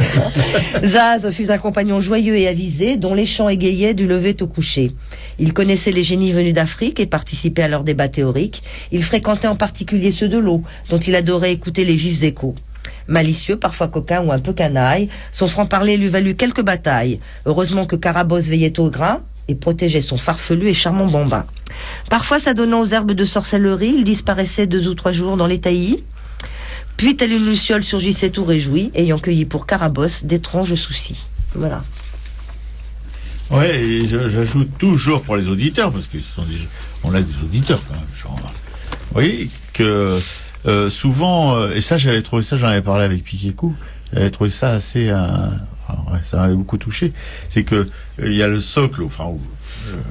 Zaz fut un compagnon joyeux et avisé, dont les chants égayaient du lever au coucher. Il connaissait les génies venus d'Afrique et participait à leurs débats théoriques. Il fréquentait en particulier ceux de l'eau, dont il adorait écouter les vifs échos. Malicieux, parfois coquin ou un peu canaille, son franc-parler lui valut quelques batailles. Heureusement que Carabosse veillait au grain et protégeait son farfelu et charmant bambin. Parfois, s'adonnant aux herbes de sorcellerie, il disparaissait 2 ou 3 jours dans les taillis. Puis, telle une luciole, surgissait tout réjoui, ayant cueilli pour Carabosse d'étranges soucis. Voilà. Ouais, et j'ajoute toujours pour les auditeurs, parce que on a des auditeurs quand même, genre, vous voyez, que souvent, et ça j'avais trouvé ça, j'en avais parlé avec Piquet-Cou, j'avais trouvé ça assez... ça m'avait beaucoup touché, c'est que il y a le socle, enfin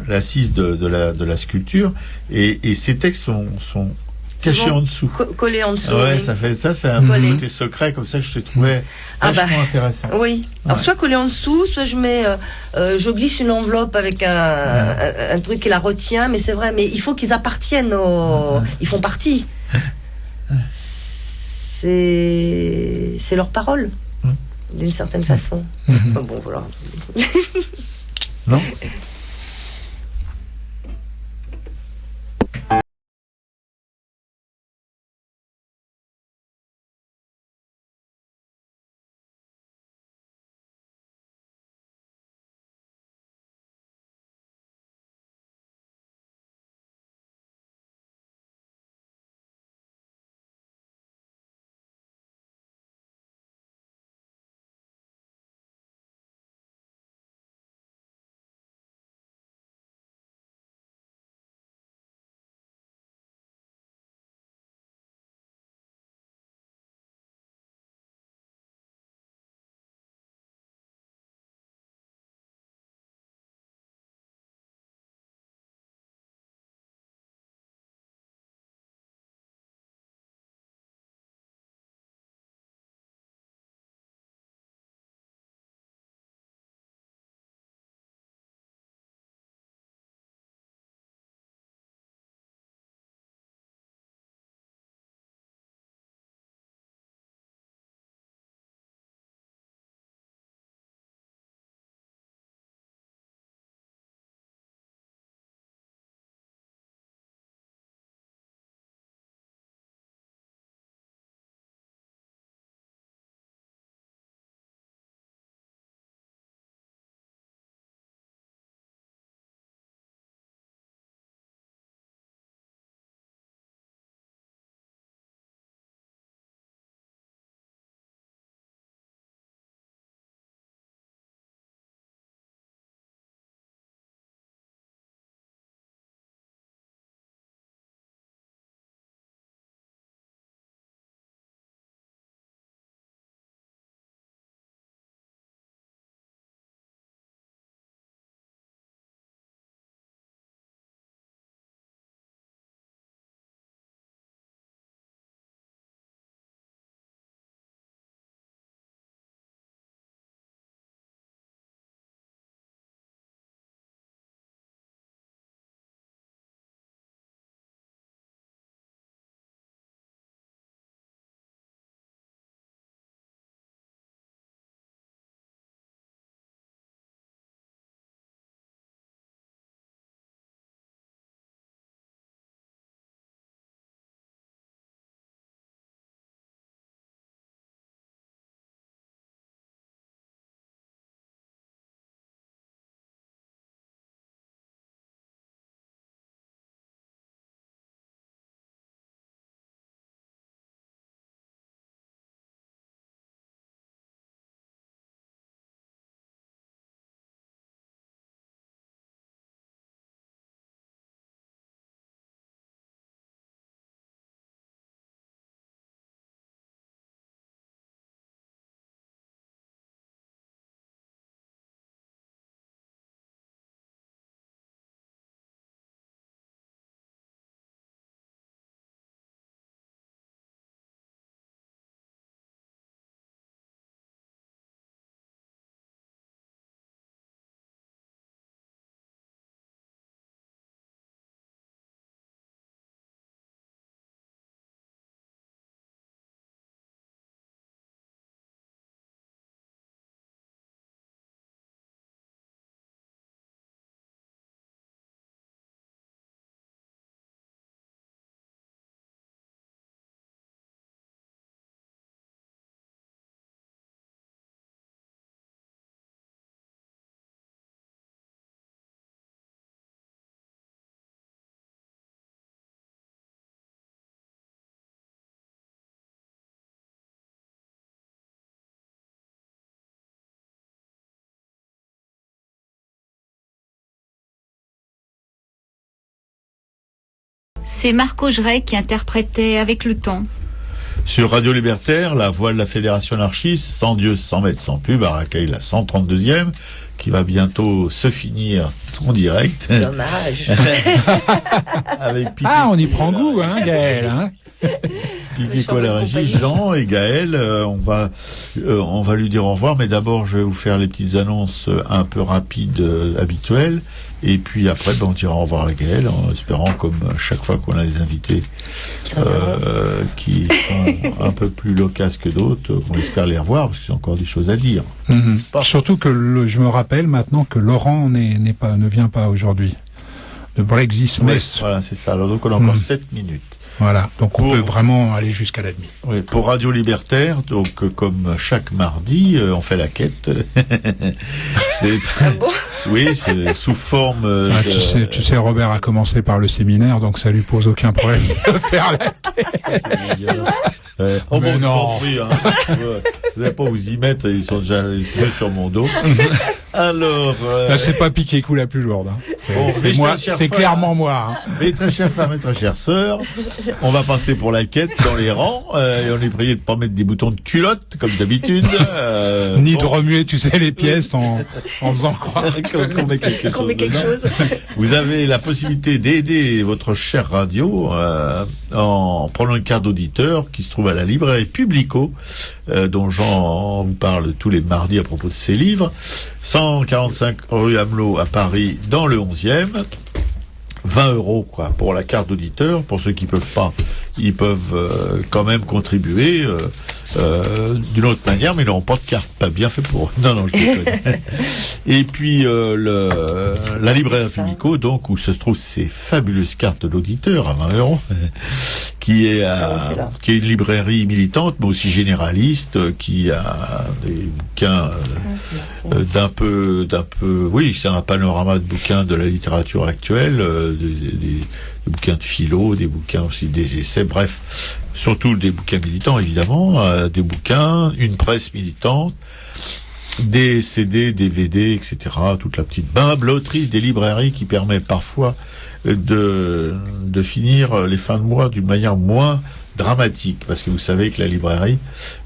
l'assise de la sculpture, et ces textes sont caché en dessous. Collé en dessous. Ouais, oui. ça fait ça, c'est un côté secret, comme ça, je te trouvais vachement intéressant. Oui. Alors, soit collé en dessous, soit je glisse une enveloppe avec un truc qui la retient, mais c'est vrai, mais il faut qu'ils appartiennent ils font partie. C'est leur parole, d'une certaine façon. Bon, voilà. Non? C'est Marc Augeret qui interprétait Avec le temps. Sur Radio Libertaire, la voix de la Fédération anarchiste, sans Dieu, sans maître, sans pub, à accueille la 132e, qui va bientôt se finir en direct. Dommage. Avec Pipi. Ah, on y prend goût, hein, Gaël, hein. Pipi quoi la régie, Jean et Gaël, on va lui dire au revoir, mais d'abord je vais vous faire les petites annonces un peu rapides habituelles, et puis après on dira au revoir à Gaël, en espérant, comme chaque fois qu'on a des invités qui sont un peu plus loquaces que d'autres, qu'on espère les revoir, parce qu'il y a encore des choses à dire. Surtout que je me rappelle maintenant que Laurent ne vient pas aujourd'hui. Le Brexit Mess. Voilà, c'est ça. Alors donc on a encore 7 minutes. Voilà, donc on peut vraiment aller jusqu'à la nuit. Oui, pour Radio Libertaire, donc comme chaque mardi, on fait la quête. Oui, c'est sous forme. Tu sais, Robert a commencé par le séminaire, donc ça lui pose aucun problème de faire la quête. Oh bon, non. Je vais pas vous y mettre, ils sont déjà sur mon dos. Alors, là, c'est pas Piqué coup la plus lourde. Hein. C'est moi, c'est clairement moi. Hein. Mes très chères femmes et très chères sœurs, on va passer pour la quête dans les rangs, et on est prié de pas mettre des boutons de culotte comme d'habitude, ni de remuer, tu sais, les pièces en faisant croire qu'on met quelque chose. Vous avez la possibilité d'aider votre chère radio en prenant une carte d'auditeur qui se trouve à la librairie Publico, dont Jean vous parle tous les mardis à propos de ses livres. 145 rue Amelot à Paris, dans le 11e. 20 € quoi pour la carte d'auditeur. Pour ceux qui peuvent pas, ils peuvent quand même contribuer d'une autre manière, mais ils n'auront pas de carte. Pas bien fait pour eux. Non, je déconne. Et puis la librairie Publico, donc où se trouvent ces fabuleuses cartes d'auditeur à 20 €, qui est une librairie militante, mais aussi généraliste, qui a des bouquins d'un peu, oui, c'est un panorama de bouquins de la littérature actuelle. Des bouquins de philo, des bouquins aussi, des essais, bref, surtout des bouquins militants évidemment, des bouquins, une presse militante, des CD, DVD, etc. Toute la petite bimbeloterie des librairies qui permet parfois de finir les fins de mois d'une manière moins dramatique, parce que vous savez que la librairie,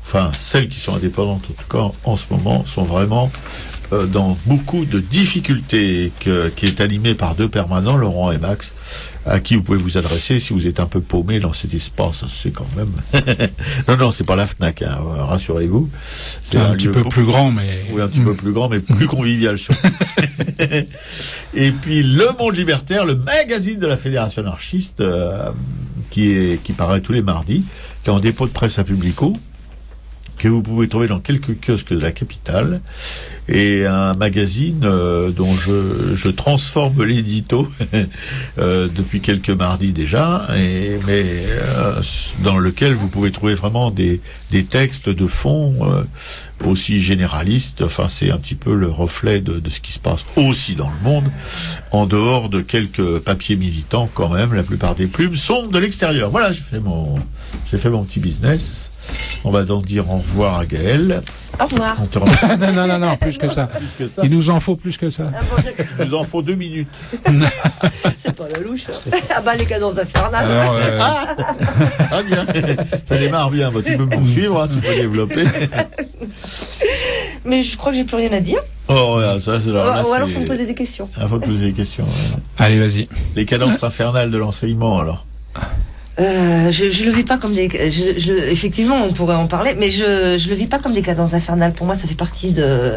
enfin celles qui sont indépendantes en tout cas en ce moment, sont vraiment dans beaucoup de difficultés, qui est animé par 2 permanents, Laurent et Max, à qui vous pouvez vous adresser si vous êtes un peu paumé dans cet espace. C'est quand même non, c'est pas la Fnac, hein, rassurez-vous. C'est un petit peu plus grand, mais oui, un petit peu plus grand, mais plus convivial surtout. Et puis Le Monde Libertaire, le magazine de la Fédération anarchiste, qui paraît tous les mardis, qui est en dépôt de presse à Publico, que vous pouvez trouver dans quelques kiosques de la capitale, et un magazine dont je transforme l'édito depuis quelques mardis déjà, mais dans lequel vous pouvez trouver vraiment des textes de fond aussi généralistes. Enfin, c'est un petit peu le reflet de ce qui se passe aussi dans le monde, en dehors de quelques papiers militants quand même. La plupart des plumes sont de l'extérieur. Voilà, j'ai fait mon petit business. On va donc dire au revoir à Gaël. Au revoir. Non, plus que ça. Il nous en faut plus que ça. Il nous en faut 2 minutes. C'est pas la louche. Ah bah les cadences infernales. Alors, ah bien, ça démarre bien. Bah, tu peux me poursuivre, hein, tu peux développer. Mais je crois que j'ai plus rien à dire. Oh, ça, c'est là, ou alors faut me poser des questions. Il faut te poser des questions. Ouais. Allez, vas-y. Les cadences infernales de l'enseignement, alors. Je le vis pas comme des. Effectivement, on pourrait en parler, mais je le vis pas comme des cadences infernales. Pour moi, ça fait partie de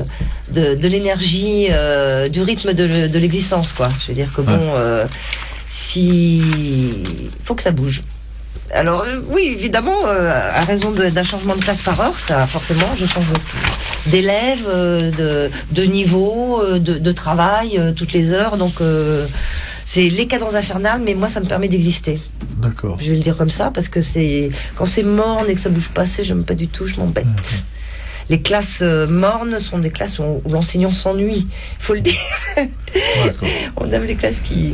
l'énergie, du rythme de l'existence, quoi. Je veux dire que bon, faut que ça bouge. Alors oui, évidemment, à raison d'un changement de classe par heure, ça forcément, je change d'élèves, de niveau, de travail, toutes les heures, donc. C'est les cadences infernales, mais moi, ça me permet d'exister. D'accord. Je vais le dire comme ça, parce que quand c'est morne et que ça bouge pas assez, j'aime pas du tout, je m'embête. Les classes mornes sont des classes où l'enseignant s'ennuie, il faut le dire. D'accord. On aime les classes qui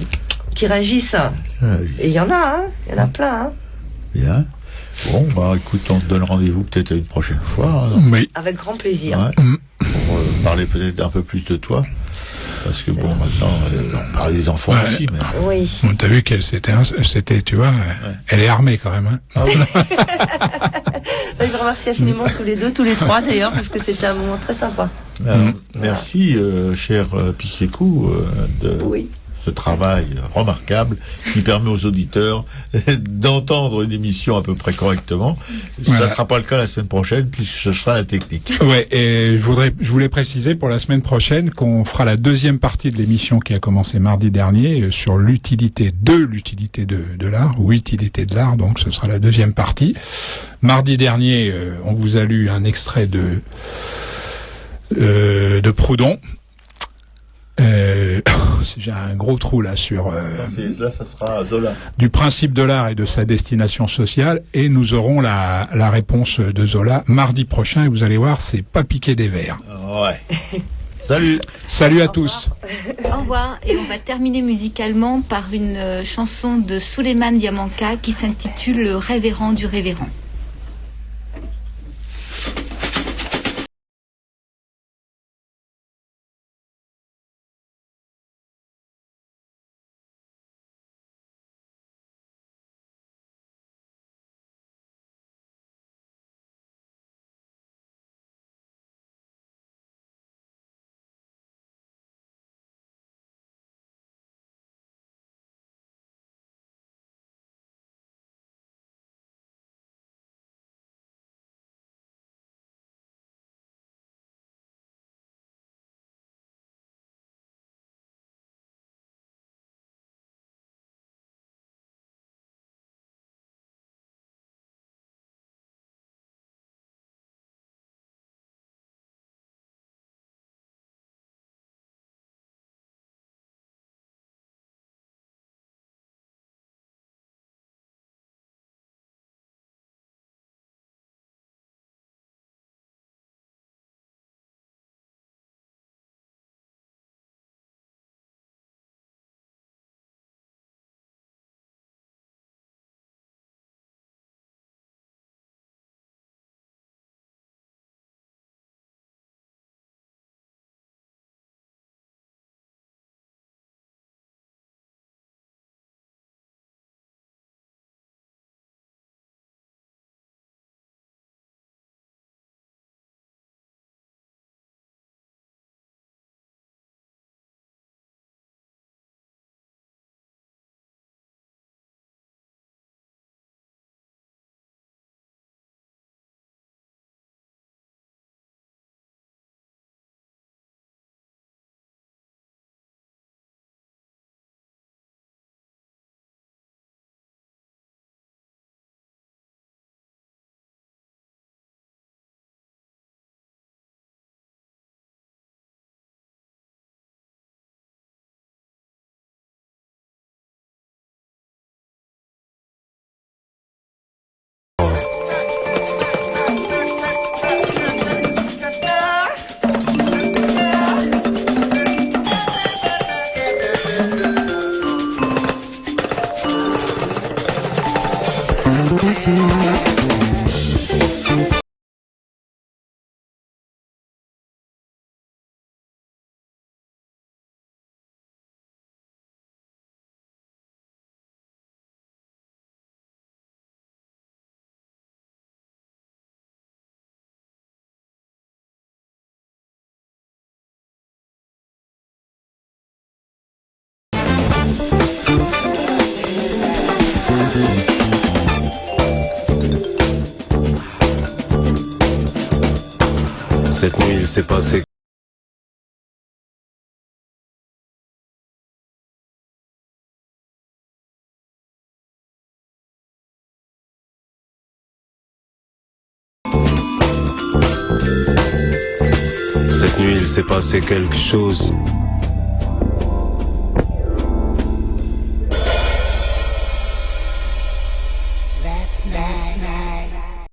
réagissent. Et il y en a, il y en a plein. Hein. Bien. Bon, bah écoute, on te donne rendez-vous peut-être une prochaine fois. Oui. Avec grand plaisir. Ouais. Pour parler peut-être un peu plus de toi. Parce que bon, maintenant, on parle des enfants aussi, mais... Oui. Bon, t'as vu qu'elle c'était, tu vois, elle est armée quand même, hein. Ah oui. Je vous remercie infiniment tous les trois d'ailleurs, parce que c'était un moment très sympa. Merci, cher Piquet-Cou, de ce travail remarquable qui permet aux auditeurs d'entendre une émission à peu près correctement. Ça ne sera pas le cas la semaine prochaine, puisque ce sera la technique. Ouais, et je voulais préciser pour la semaine prochaine qu'on fera la deuxième partie de l'émission qui a commencé mardi dernier sur l'utilité de l'art, ou utilité de l'art, donc ce sera la deuxième partie. Mardi dernier, on vous a lu un extrait de Proudhon. J'ai un gros trou là sur là ça sera Zola. Du principe de l'art et de sa destination sociale, et nous aurons la réponse de Zola mardi prochain, et vous allez voir, c'est pas piqué des vers. Ouais. Salut à tous. Au revoir, et on va terminer musicalement par une chanson de Souleymane Diamanka qui s'intitule Le révérend du révérend. Cette nuit, il s'est passé. Cette nuit, il s'est passé quelque chose.